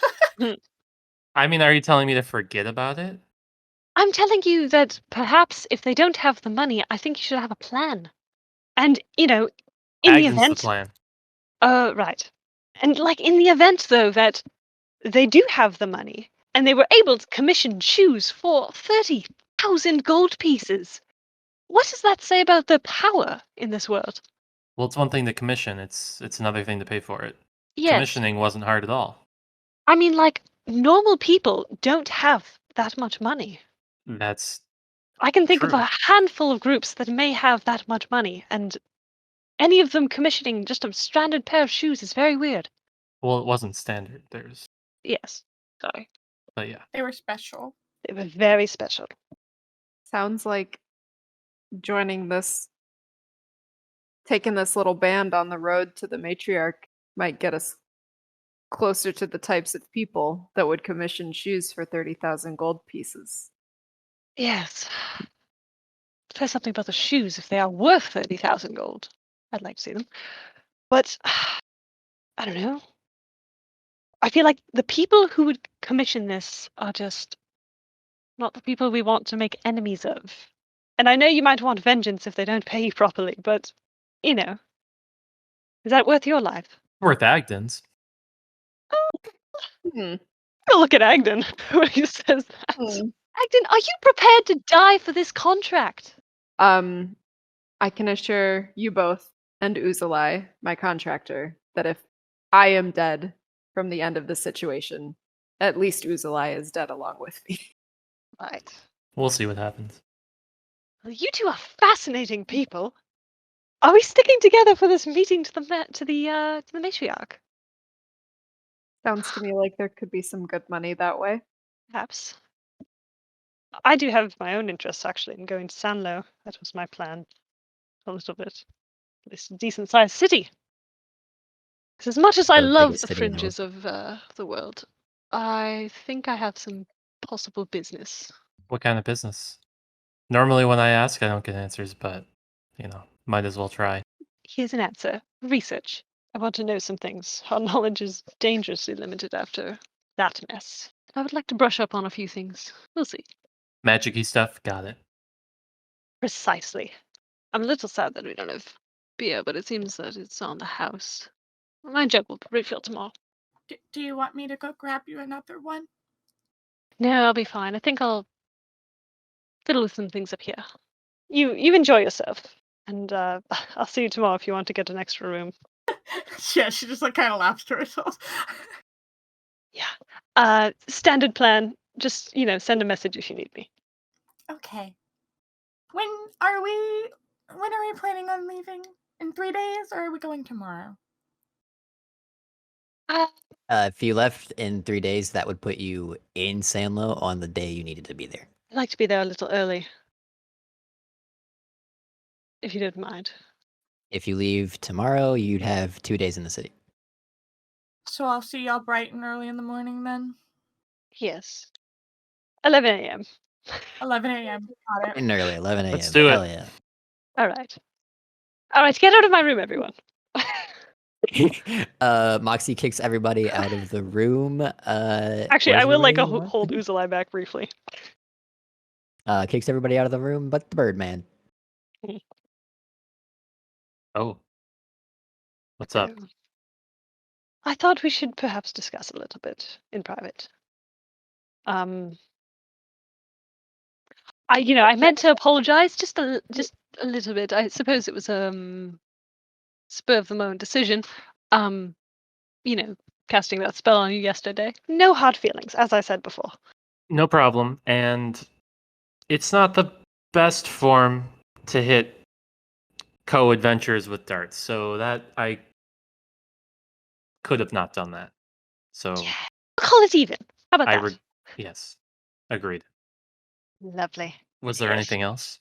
I mean, are you telling me to forget about it? I'm telling you that perhaps if they don't have the money, I think you should have a plan. And, in the Agdhan's event. the plan. Right. And, in the event, though, that they do have the money and they were able to commission shoes for 30,000 gold pieces, what does that say about the power in this world? Well, it's one thing to commission. It's another thing to pay for it. Yes. Commissioning wasn't hard at all. I mean, normal people don't have that much money. That's I can think of True. a handful of groups that may have that much money, and any of them commissioning just a stranded pair of shoes is very weird. well, it wasn't standard. There's, Yes. Sorry. but yeah. They were special. They were very special. Sounds like taking this little band on the road to the Matriarch might get us closer to the types of people that would commission shoes for 30,000 gold pieces. Yes. Says something about the shoes if they are worth 30,000 gold. I'd like to see them. But I don't know. I feel like the people who would commission this are just not the people we want to make enemies of. And I know you might want vengeance if they don't pay you properly, but, is that worth your life? Worth Agdhan's. Hmm. I'll look at Agdhan when he says that. Hmm. Agdhan, are you prepared to die for this contract? I can assure you both and Uzalai, my contractor, that if I am dead from the end of the situation, at least Uzalai is dead along with me. Right. We'll see what happens. Well, you two are fascinating people. Are we sticking together for this meeting to the matriarch? Sounds to me like there could be some good money that way. Perhaps. I do have my own interests actually in going to Sanlo. That was my plan. A little bit. It's a decent sized city. Because as much as I The love biggest the city in the fringes of the world, I think I have some possible business. What kind of business? Normally, when I ask, I don't get answers, but might as well try. Here's an answer. Research. I want to know some things. Our knowledge is dangerously limited after that mess. I would like to brush up on a few things. We'll see. Magic-y stuff, got it. Precisely. I'm a little sad that we don't have beer, but it seems that it's on the house. My jug will refill tomorrow. Do you want me to go grab you another one? No, I'll be fine. I think I'll fiddle with some things up here. You enjoy yourself, and I'll see you tomorrow if you want to get an extra room. Yeah, she just kind of laughs to herself. Yeah. Standard plan. Just, send a message if you need me. Okay. When are we planning on leaving? In 3 days, or are we going tomorrow? Uh, If you left in 3 days, that would put you in Sanlo on the day you needed to be there. I'd like to be there a little early. If you don't mind. If you leave tomorrow, you'd have 2 days in the city. So I'll see y'all bright and early in the morning then. Yes. 11 a.m. 11 a.m. Got it. In early, 11 a.m. Let's do it. Hell yeah. All right. All right, get out of my room, everyone. Moxie kicks everybody out of the room. Actually, what I is will like everybody want to hold do? Uzalai back briefly. Kicks everybody out of the room, but the Birdman. Oh. What's up? So, I thought we should perhaps discuss a little bit in private. I meant to apologize just a little bit. I suppose it was spur of the moment decision. Casting that spell on you yesterday. No hard feelings, as I said before. No problem. And it's not the best form to hit co-adventures with darts, so that I could have not done that. So Yeah. We'll call it even. How about that? yes, agreed. Lovely. Was there Yes. anything else?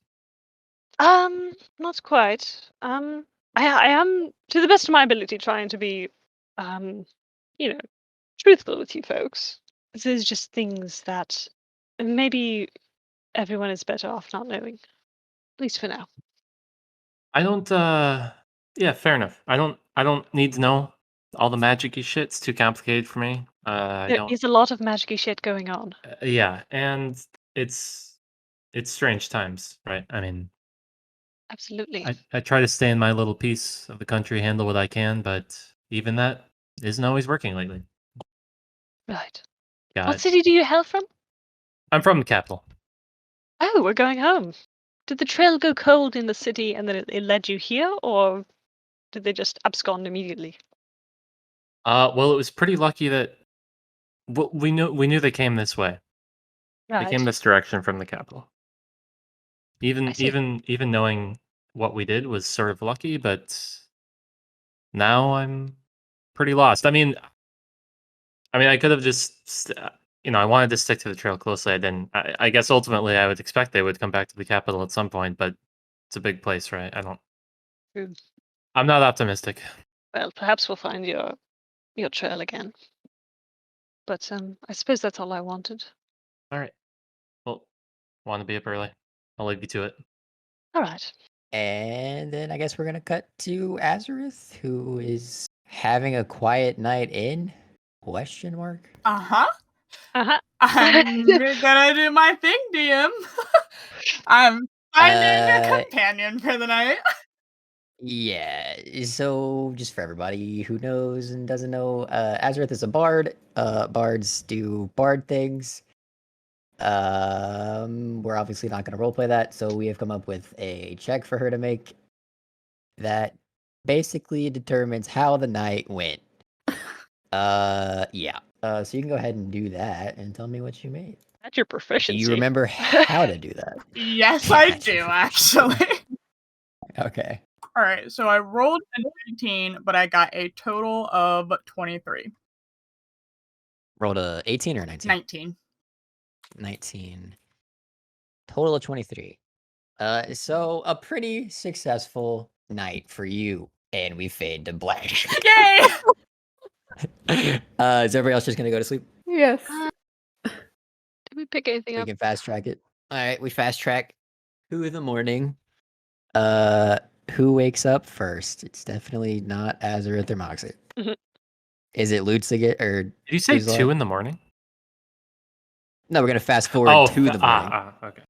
Not quite. I am, to the best of my ability, trying to be, truthful with you folks. There's just things that maybe everyone is better off not knowing, at least for now. I don't. Yeah, fair enough. I don't need to know all the magic-y shit. It's too complicated for me. I There don't. is a lot of magic-y shit going on. Yeah, and it's strange times, right? I mean, Absolutely. I try to stay in my little piece of the country, handle what I can, but even that isn't always working lately. Right. Got What it. city do you hail from? I'm from the capital. Oh, we're going home. Did the trail go cold in the city and then it led you here, or did they just abscond immediately? Well, it was pretty lucky that we knew they came this way. They came Right. this direction from the capital. I Even see. even knowing what we did was sort of lucky, but now I'm pretty lost. I could have I wanted to stick to the trail closely. I didn't. I guess ultimately I would expect they would come back to the capital at some point, but it's a big place, right? True. I'm not optimistic. Well, perhaps we'll find your trail again. But I suppose that's all I wanted. All right. Well, want to be up early. I'll leave you to it. All right. And then I guess we're gonna cut to Azareth, who is having a quiet night in? Question mark. Uh-huh. Uh-huh. I'm gonna do my thing, DM. I'm finding a companion for the night. Yeah, so just for everybody who knows and doesn't know, Azareth is a bard. Bards do bard things. We're obviously not going to roleplay that, so we have come up with a check for her to make that basically determines how the night went. Yeah. So you can go ahead and do that and tell me what you made. That's your Do proficiency. you remember how to do that? Yes, I do, actually. Okay. All right, so I rolled a 19, but I got a total of 23. Rolled a 18 or 19? 19. 19. Total of 23. So a pretty successful night for you, and we fade to black. Yay! Is everybody else just gonna go to sleep? Yes. Did we pick anything We up? can fast track it. All right, we fast track to the morning. Who wakes up first? It's definitely not Azareth or Moxie. Mhm. Is it Lutziget or Did you say Uzalai? 2 in the morning? No, we're gonna fast forward to the morning. Okay.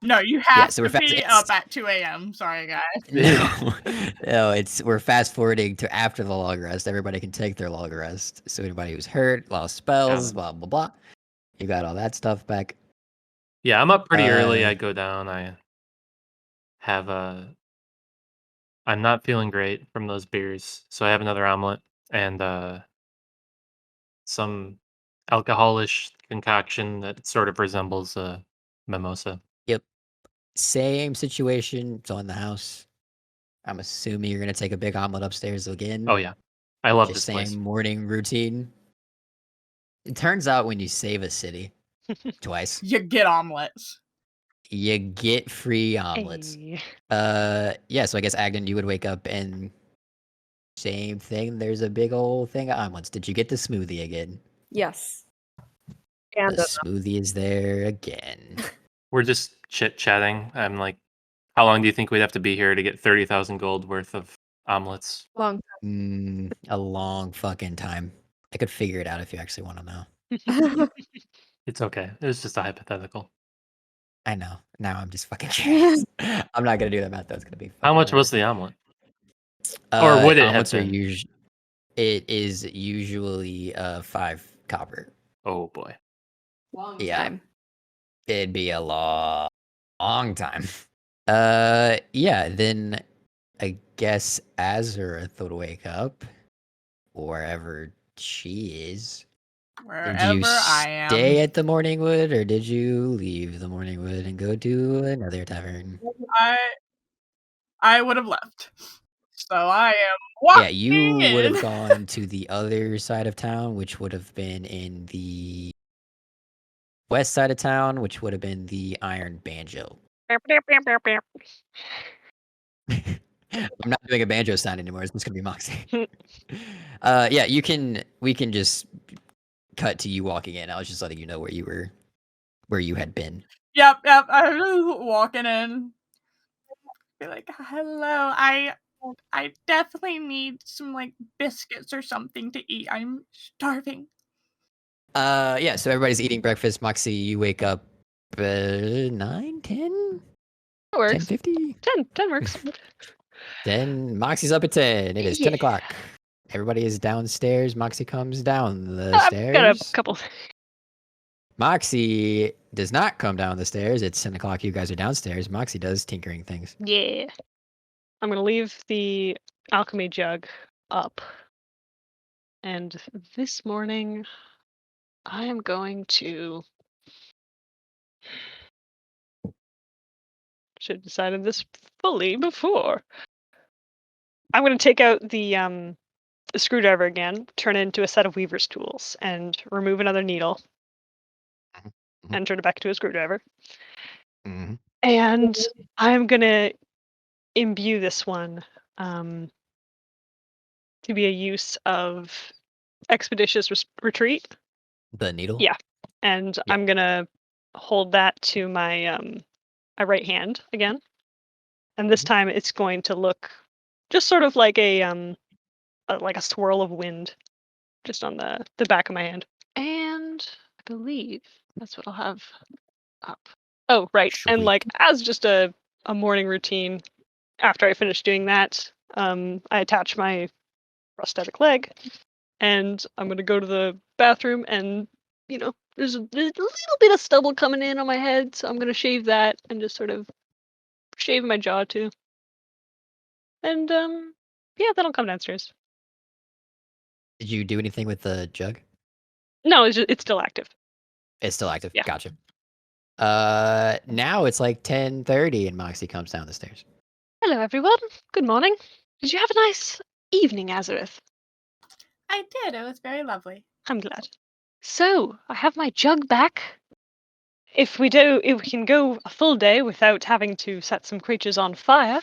No, you have so we're to be fast- up at 2 a.m. Sorry, guys. No, we're fast forwarding to after the long rest. Everybody can take their long rest. So anybody who's hurt, lost spells, it. blah blah blah. You got all that stuff back. Yeah, I'm up pretty early. Uh, I go down. I have I'm not feeling great from those beers, so I have another omelet and some alcoholish concoction that sort of resembles a mimosa. Yep. Same situation. It's on the house. I'm assuming you're gonna take a big omelet upstairs again. Oh yeah, I love Just this place. same morning routine. It turns out when you save a city twice, You get omelets. you get free omelets. Hey. Yeah, so I guess Agdhan, you would wake up and same thing. There's a big old thing of omelets. Did you get the smoothie again? Yes. And The smoothie is there again. We're just chit chatting. I'm like, how long do you think we'd have to be here to get 30,000 gold worth of omelets? long A long fucking time. I could figure it out if you actually want to know. time. It's okay. It was just a hypothetical. I know. Now I'm just fucking curious. I'm not gonna do that math though. It's gonna be. How much was the omelet? Or would it have omelets are been? It is usually 5 copper. Oh boy. long Yeah. time. It'd be a long time. Yeah, then I guess Azureth would wake up wherever she is. Did Wherever you I stay am. at the Morningwood or did you leave the Morningwood and go to another tavern? I would have left. So I am walking Yeah, you would have in. gone to the other side of town, which would have been in the west side of town, which would have been the Iron Banjo. I'm not doing a banjo sound anymore. It's just gonna be Moxie. Yeah, we can just cut to you walking in. I was just letting you know where you had been. Yep. I was walking in. Be like, hello. I definitely need some like biscuits or something to eat. I'm starving. Yeah, so everybody's eating breakfast. Moxie, you wake up 9, 10? That works. 10:50? 10 works. Then Moxie's up at 10. It is 10 Yeah. o'clock. Everybody is downstairs. Moxie comes down the I've stairs. got a couple. Moxie does not come down the stairs. It's 10 o'clock. You guys are downstairs. Moxie does tinkering things. Yeah. I'm going to leave the alchemy jug up. And this morning, I am going to. Should have decided this fully before. I'm going to take out the screwdriver again, turn it into a set of weaver's tools, and remove another needle, and turn it back into a screwdriver. Mhm. And I'm going to imbue this one to be a use of expeditious retreat. The needle? Yeah. And Yeah. I'm going to hold that to my right hand again. And this time it's going to look just sort of like a swirl of wind just on the back of my hand. And I believe that's what I'll have up. Oh, right. And Sweet. like as just a morning routine, after I finish doing that, I attach my prosthetic leg and I'm going to go to the bathroom and, there's a little bit of stubble coming in on my head, so I'm going to shave that and just sort of shave my jaw too. And yeah, then I'll come downstairs. Did you do anything with the jug? No, it's still active. It's still active. Yeah. Gotcha. Now it's like 10:30 and Moxie comes down the stairs. Hello, everyone. Good morning. Did you have a nice evening, Azureth? I did. It was very lovely. I'm glad. So, I have my jug back. If we can go a full day without having to set some creatures on fire,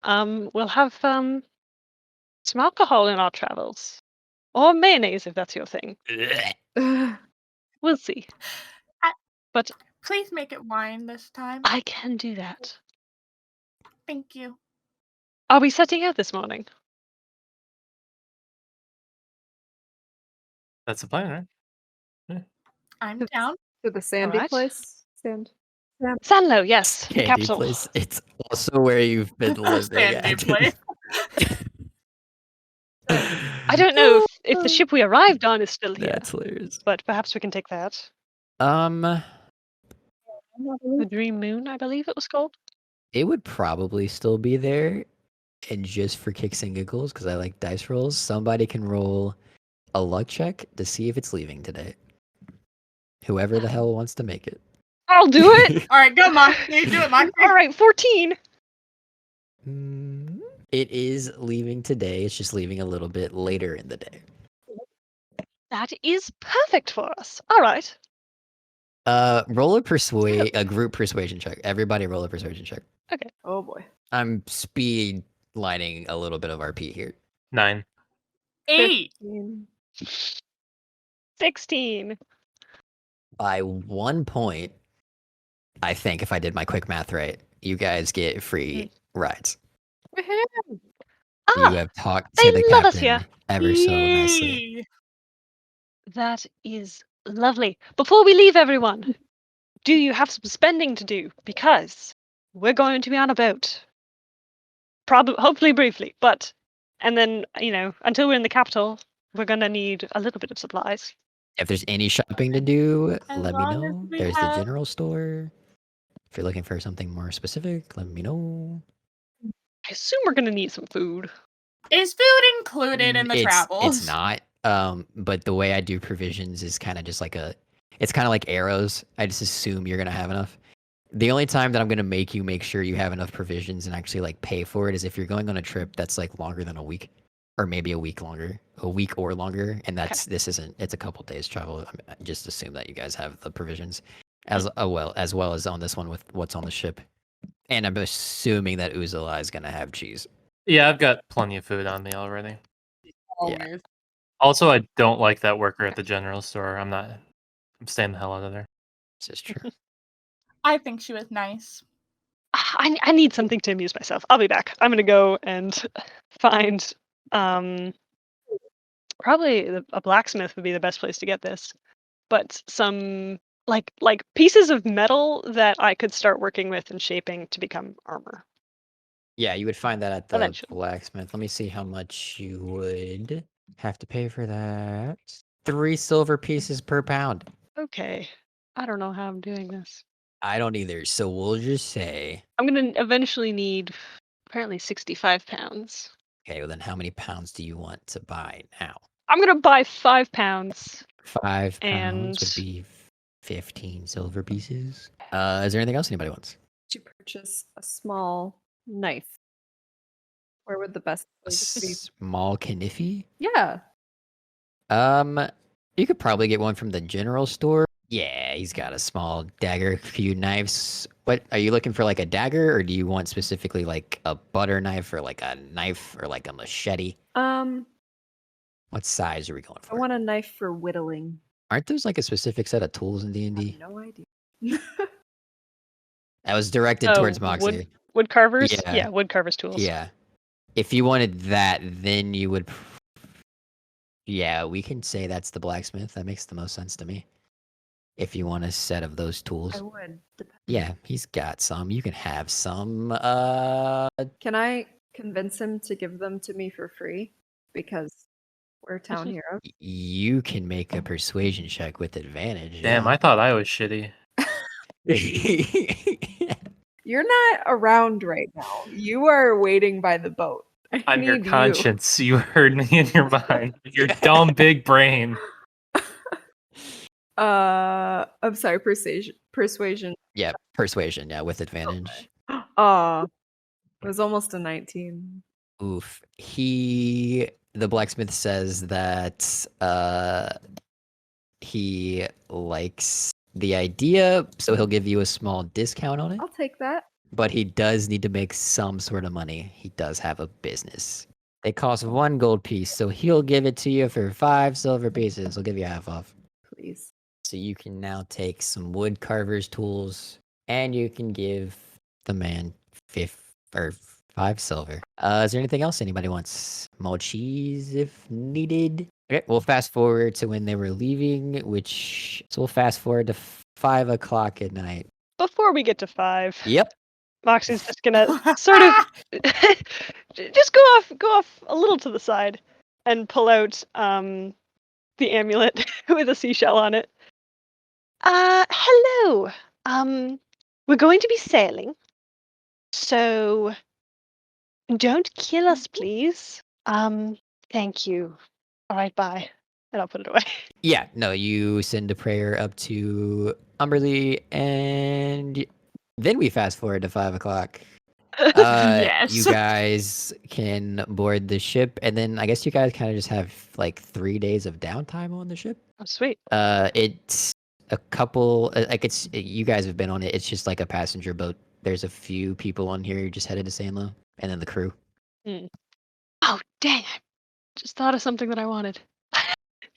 we'll have some alcohol in our travels. Or mayonnaise, if that's your thing. We'll see. But Please make it wine this time. I can do that. Thank you. Are we setting out this morning? That's the plan, right? I'm down. To the sandy Alright. place. Sanlo, yes. The Candy capital. place. It's also where you've been living. Sandy place. I don't know if the ship we arrived on is still here, That's hilarious. but perhaps we can take that. The The Dream Moon, I believe it was called. It would probably still be there, and just for kicks and giggles, because I like dice rolls, somebody can roll a luck check to see if it's leaving today. Whoever the hell wants to make it. I'll do it. All right, go, Moxie. Do it, Moxie. All right, 14. It is leaving today. It's just leaving a little bit later in the day. That is perfect for us. All right. Roll a group persuasion check. Everybody roll a persuasion check. Oh boy. I'm speed lining a little bit of RP here. 9. 8. 16. By 1 point, I think if I did my quick math right, you guys get free rides. You Ah, have talked they to the love us here. captain ever so nicely. Yay. that is lovely. Before we leave, everyone, do you have some spending to do? Because we're going to be on a boat. Probably, hopefully briefly, but, and then, until we're in the capital, we're going to need a little bit of supplies. If there's any shopping to do, As let me long as know. we There's the have- general store. If you're looking for something more specific, let me know. I assume we're going to need some food. Is food included in the travels? It's not. But the way I do provisions is kind of just like it's kind of like arrows. I just assume you're gonna have enough. The only time that I'm gonna make you make sure you have enough provisions and actually like pay for it is if you're going on a trip that's like longer than a week, or maybe a week or longer, and it's a couple days travel. I just assume that you guys have the provisions as well as on this one with what's on the ship, and I'm assuming that Uzalai is gonna have cheese. Yeah, I've got plenty of food on me already. Always. Also, I don't like that worker at the general store. I'm staying the hell out of there. This is true. I think she was nice. I need something to amuse myself. I'll be back. I'm going to go and find probably a blacksmith would be the best place to get this, but some like pieces of metal that I could start working with and shaping to become armor. Yeah, you would find that at the Eventually. blacksmith. Let me see how much you would have to pay for that. 3 silver pieces per pound. Okay. I don't know how I'm doing this. I don't either. So we'll just say, I'm going to eventually need apparently 65 pounds. okay, well then how many pounds do you want to buy now? I'm going to buy 5 pounds. 5 And- pounds would be 15 silver pieces. Is there anything else anybody wants? To purchase a small knife. Where would the best A place be? small knife? Yeah. You could probably get one from the general store. Yeah, he's got a small dagger, a few knives. What are you looking for, like a dagger, or do you want specifically like a butter knife, or like a knife, or like a machete? What size are we going I for? want a knife for whittling. Aren't those like a specific set of tools in I D&D? have no idea. That was directed towards Moxie. Wood carvers? Yeah. Yeah, wood carvers tools. Yeah. If you wanted that, then you would. Yeah, we can say that's the blacksmith. That makes the most sense to me. If you want a set of those tools. I would. Yeah, he's got some. You can have some. Can I convince him to give them to me for free? Because we're town heroes. You can make a persuasion check with advantage. Damn, I thought I was shitty. You're not around right now. You are waiting by the boat. I'm your need you. conscience. You heard me in your mind. Your dumb big brain. I'm sorry, persuasion. Yeah, persuasion. Yeah, with advantage. It was almost a 19. Oof. The blacksmith says that he likes the idea, so he'll give you a small discount on it. I'll take that. But he does need to make some sort of money. He does have a business. They cost 1 gold piece, so he'll give it to you for 5 silver pieces. He'll give you half off. Please. So you can now take some wood carver's tools, and you can give the man 5 silver. Is there anything else anybody wants? More cheese if needed. Okay, we'll fast forward to when they were leaving, so we'll fast forward to 5 o'clock at night. Before we get to 5, Yep. Moxie's just gonna sort of just go off a little to the side and pull out the amulet with a seashell on it. Hello. We're going to be sailing, so don't kill us, please. Thank you. All right, bye. and I'll put it away. Yeah, no, you send a prayer up to Umberly, and then we fast forward to 5 o'clock. You Yes. guys can board the ship, and then I guess you guys kind of just have like 3 days of downtime on the ship. Oh, sweet. It's a couple, like you guys have been on it. It's just like a passenger boat. There's a few people on here just headed to Sandlo, and then the crew. Oh, dang! I just thought of something that I wanted.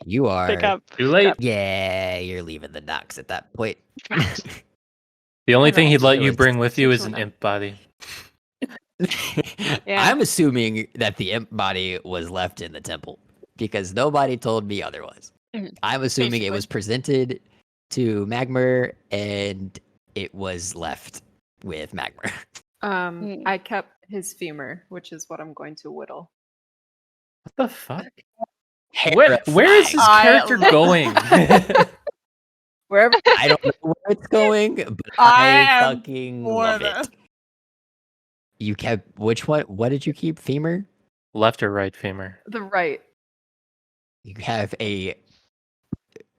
You Pick are, up. Too late. yeah, you're leaving the docks at that point. Right. The only thing Alright. he'd let It you was bring with you is sensible an enough. imp body. Yeah. I'm assuming that the imp body was left in the temple because nobody told me otherwise. Mhm. I'm assuming it Basically. was presented to Magmer and it was left with Magmer. I kept his femur, which is what I'm going to whittle. What the fuck? Hair Where is this I character love- going? Wherever I don't know where it's going, but I I am fucking for love this. it. You kept which one? What did you keep? Femur? Left or right femur? the right. You have a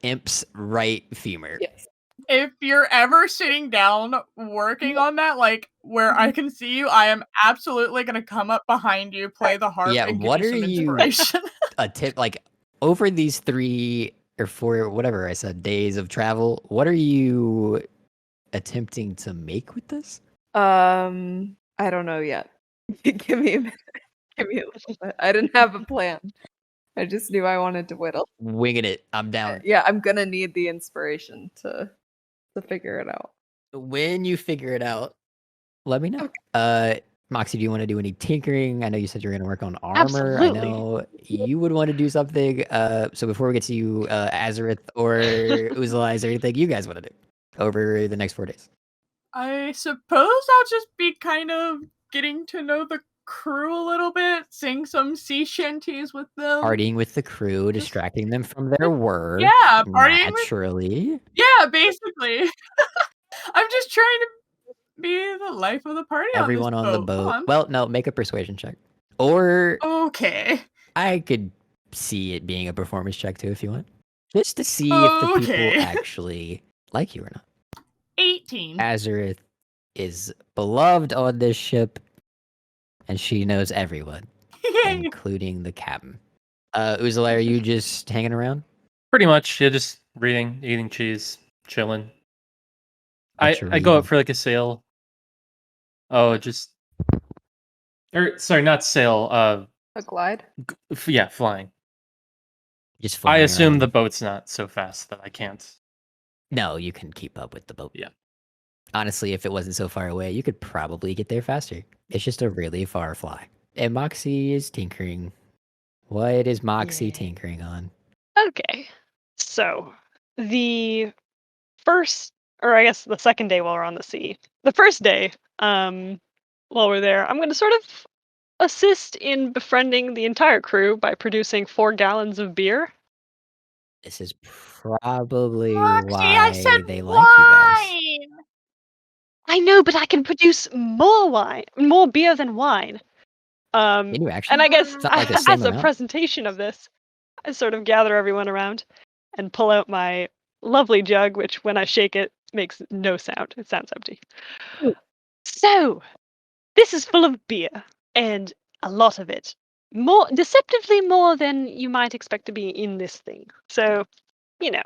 imp's right femur. Yes. If you're ever sitting down working on that, like where I can see you, I am absolutely gonna come up behind you, play the harp, Yeah, and give what you are some you- inspiration. A tip, like over these 3 or 4, whatever I said, days of travel, what are you attempting to make with this? I don't know yet. Give me a minute. Give me a little bit. I didn't have a plan. I just knew I wanted to whittle. Winging it. I'm down. Yeah, I'm gonna need the inspiration to figure it out. When you figure it out, let me know. Okay. Moxie, do you want to do any tinkering? I know you said you're going to work on armor. Absolutely. I know you would want to do something. So before we get to you, Azareth or Uzalai, is there anything you guys want to do over the next 4 days? I suppose I'll just be kind of getting to know the crew a little bit, sing some sea shanties with them. Partying with the crew, distracting them from their work. Yeah, partying with- naturally. Yeah, basically. I'm just trying to be the life of the party. Everyone on the Come boat. on. Well, no, make a persuasion check. Or Okay. I could see it being a performance check too if you want. Just to see if the Okay. people actually like you or not. 18. Azareth is beloved on this ship, and she knows everyone, including the captain. Uzalai, are you just hanging around? Pretty much, yeah, just reading, eating cheese, chilling. What you I go out reading? for like a sail. Oh, just sorry, not sail. A glide? Yeah, flying. Just I flying assume around? the boat's not so fast that I can't. No, you can keep up with the boat. Yeah. Honestly, if it wasn't so far away, you could probably get there faster. It's just a really far fly. And Moxie is tinkering. What is Moxie Yeah. tinkering on? Okay. So the first, or I guess the second day while we're on the sea. The first day, while we're there, I'm going to sort of assist in befriending the entire crew by producing 4 gallons of beer. This is probably Moxie, I why said they like you guys. wine. I know, but I can produce more beer than wine. Can you actually? And I guess It's not like the same as a amount. presentation of this, I sort of gather everyone around and pull out my lovely jug, which when I shake it makes no sound. It sounds empty. So, this is full of beer, and a lot of it. Deceptively more than you might expect to be in this thing. So, you know,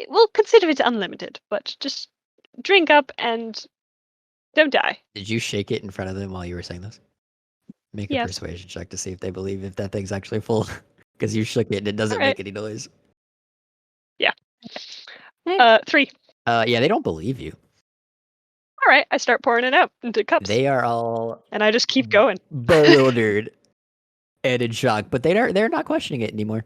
we'll consider it unlimited, but just drink up and don't die. Did you shake it in front of them while you were saying this? Make a Yes. persuasion check to see if they believe if that thing's actually full. Because you shook it and it doesn't Alright. make any noise. 3. Yeah, they don't believe you. All right, I start pouring it out into cups, They are all and I just keep going. bewildered and in shock, but they're not questioning it anymore.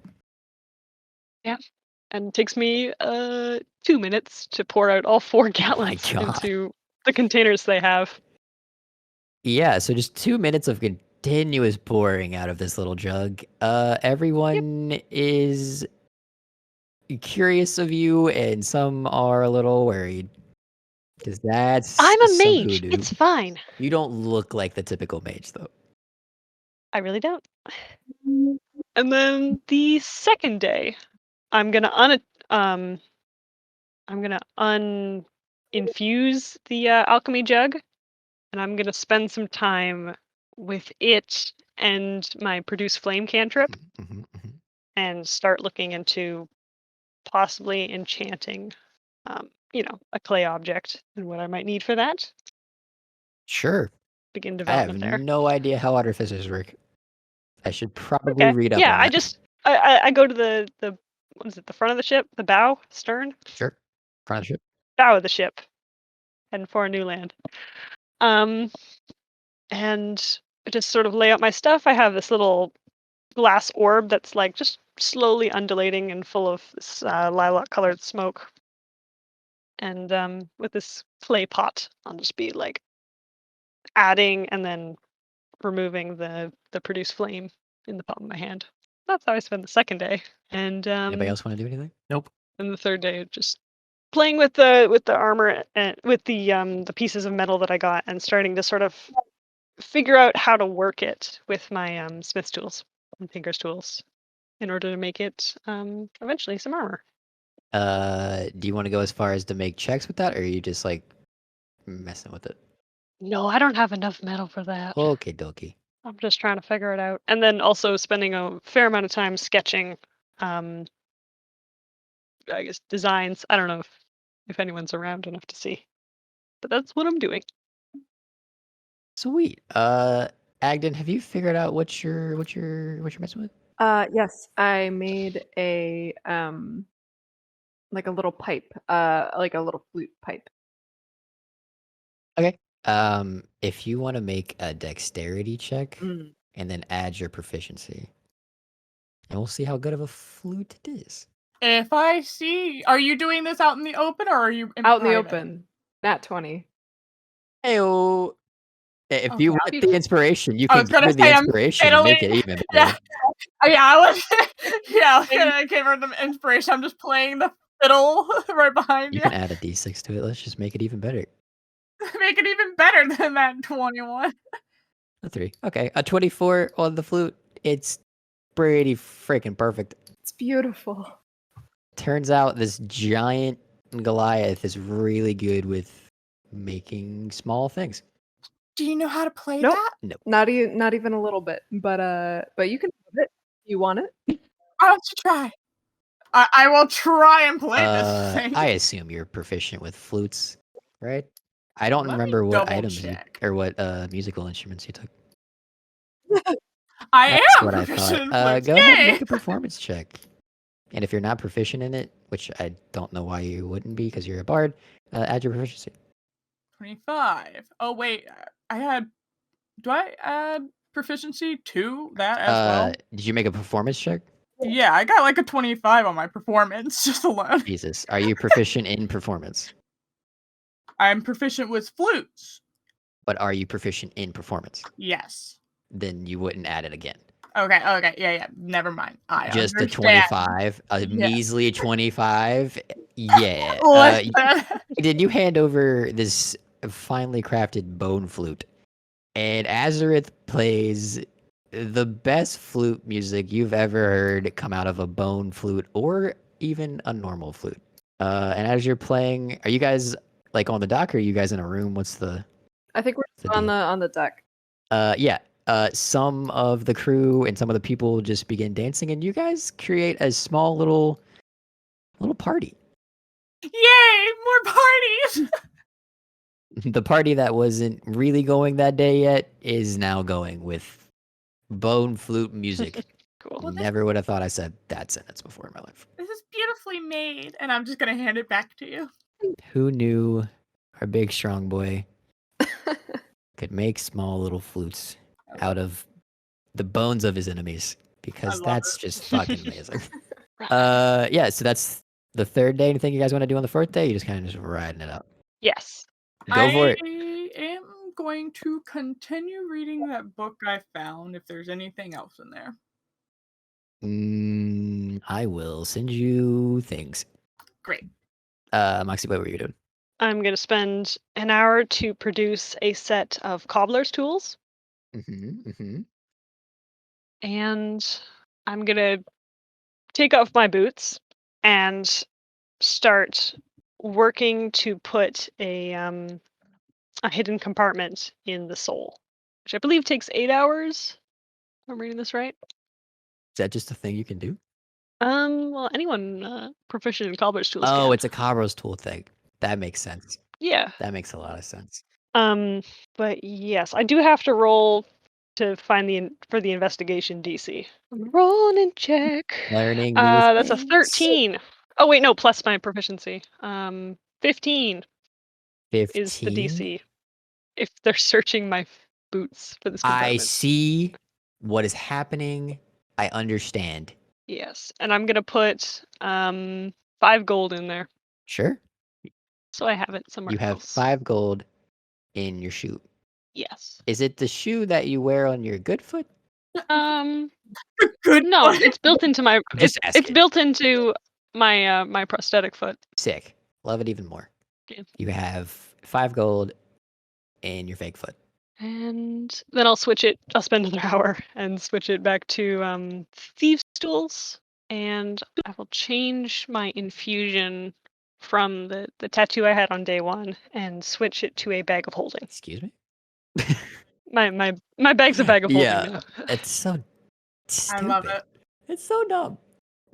And it takes me 2 minutes to pour out all 4 gallons God. into the containers they have. Yeah, so just 2 minutes of continuous pouring out of this little jug. Everyone is curious of you, and some are a little worried. Because that's I'm a some mage. hoodoo. It's fine. You don't look like the typical mage, though. I really don't. And then the second day, I'm gonna infuse the alchemy jug, and I'm gonna spend some time with it and my produce flame cantrip, and start looking into possibly enchanting, a clay object and what I might need for that. Sure. Begin I have development there. no idea how artificers work. I should probably Okay. read up Yeah, on that. I go to the what is it, the front of the ship, the bow, stern, Sure. Front of the ship. bow of the ship, heading for a new land. And I just sort of lay out my stuff. I have this little glass orb that's like just slowly undulating and full of this lilac-colored smoke. And with this clay pot, I'll just be like adding and then removing the produced flame in the palm of my hand. That's how I spend the second day. And Anybody else want to do anything? Nope. and the third day, just playing with the armor and with the pieces of metal that I got, and starting to sort of figure out how to work it with my smith's tools and tinker's tools in order to make it eventually some armor. Do you want to go as far as to make checks with that, or are you just like messing with it? No, I don't have enough metal for that. Okay, dokie. I'm just trying to figure it out. And then also spending a fair amount of time sketching, I guess, designs. I don't know if anyone's around enough to see, but that's what I'm doing. Sweet. Agdhan, have you figured out what you're messing with? Yes, I made a like a little pipe, like a little flute pipe. Okay. If you want to make a dexterity check Mm. and then add your proficiency, and we'll see how good of a flute it is. If I see, are you doing this out in the open or are you Out in the private? open. Nat 20. Heyo. If Okay, you I'll want be- the inspiration, you I can was gonna give me the say I'm inspiration and make it fiddling. even better. Yeah, I was. Yeah, I gave her the inspiration. I'm just playing the fiddle right behind You you. can add a d6 to it. Let's just make it even better. Make it even better than that 21. A 3. Okay, a 24 on the flute. It's pretty freaking perfect. It's beautiful. Turns out this giant Goliath is really good with making small things. Do you know how to play Nope. that? No. Not even a little bit, but you can have it. You want it? Why don't you try? I will try and play this thing. I assume you're proficient with flutes, right? I don't Let me remember what double items check. or what musical instruments you took. I That's am what I proficient thought. in flutes. Go ahead and Yay! make a performance check. And if you're not proficient in it, which I don't know why you wouldn't be because you're a bard, add your proficiency. 25. Oh wait, do I add proficiency to that as well? Did you make a performance check? Yeah, I got like a 25 on my performance just alone. Jesus. Are you proficient in performance? I'm proficient with flutes. But are you proficient in performance? Yes. Then you wouldn't add it again. Okay, yeah. Never mind. I Just a understand. 25, a Yeah. measly 25. Yeah. Listen. Did you hand over this finely crafted bone flute? And Azareth plays the best flute music you've ever heard come out of a bone flute or even a normal flute. And as you're playing, are you guys like on the dock or are you guys in a room? What's the I think we're the on deal? the deck. Yeah. Some of the crew and some of the people just begin dancing, and you guys create a small little party. Yay! More parties! The party that wasn't really going that day yet is now going with bone flute music. Cool. Well, Never would have thought I said that sentence before in my life. This is beautifully made, and I'm just gonna hand it back to you. Who knew our big strong boy could make small little flutes out of the bones of his enemies? Because love that's it. just fucking amazing. Right. Yeah, so that's the third day. Anything you guys want to do on the fourth day? You just kind of just riding it out. Yes. Go for it. I am going to continue reading that book I found if there's anything else in there. I will send you things. Great. Moxie, what were you doing? I'm going to spend an hour to produce a set of cobbler's tools. Mm-hmm. And I'm gonna take off my boots and start working to put a hidden compartment in the soul, which I believe takes 8 hours. If I'm reading this right. Is that just a thing you can do? Well, anyone proficient in cobbler's tools Oh, can. it's a Cabro's tool thing. That makes sense. Yeah. That makes a lot of sense. But yes, I do have to roll to find for the investigation DC. Roll and check. Learning new That's a things. 13. Oh wait, no, plus my proficiency. 15 is the 15. DC. If they're searching my boots for this I compartment. see what is happening. I understand. Yes, and I'm gonna put 5 gold in there, Sure. so I have it somewhere You have else. 5 gold in your shoe. Yes. Is it the shoe that you wear on your good foot? Good No, foot. it's built into my. I'm just It's asking. built into my my prosthetic foot. Sick. Love it even more. Yeah. You have 5 gold in your fake foot. And then I'll switch it. I'll spend another hour and switch it back to thieves' tools, and I will change my infusion from the tattoo I had on day 1 and switch it to a bag of holding. Excuse me? My bag's a bag of holding Yeah. now. It's so I stupid. love it. It's so dumb.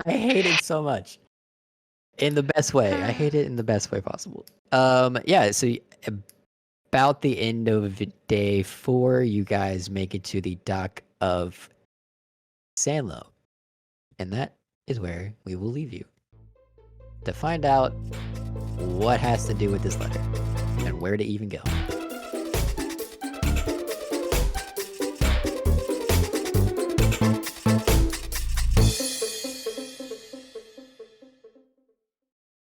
I hate it so much. In the best way. I hate it in the best way possible. Yeah, so about the end of day 4, you guys make it to the dock of Sanlo. And that is where we will leave you. To find out what has to do with this letter and where to even go.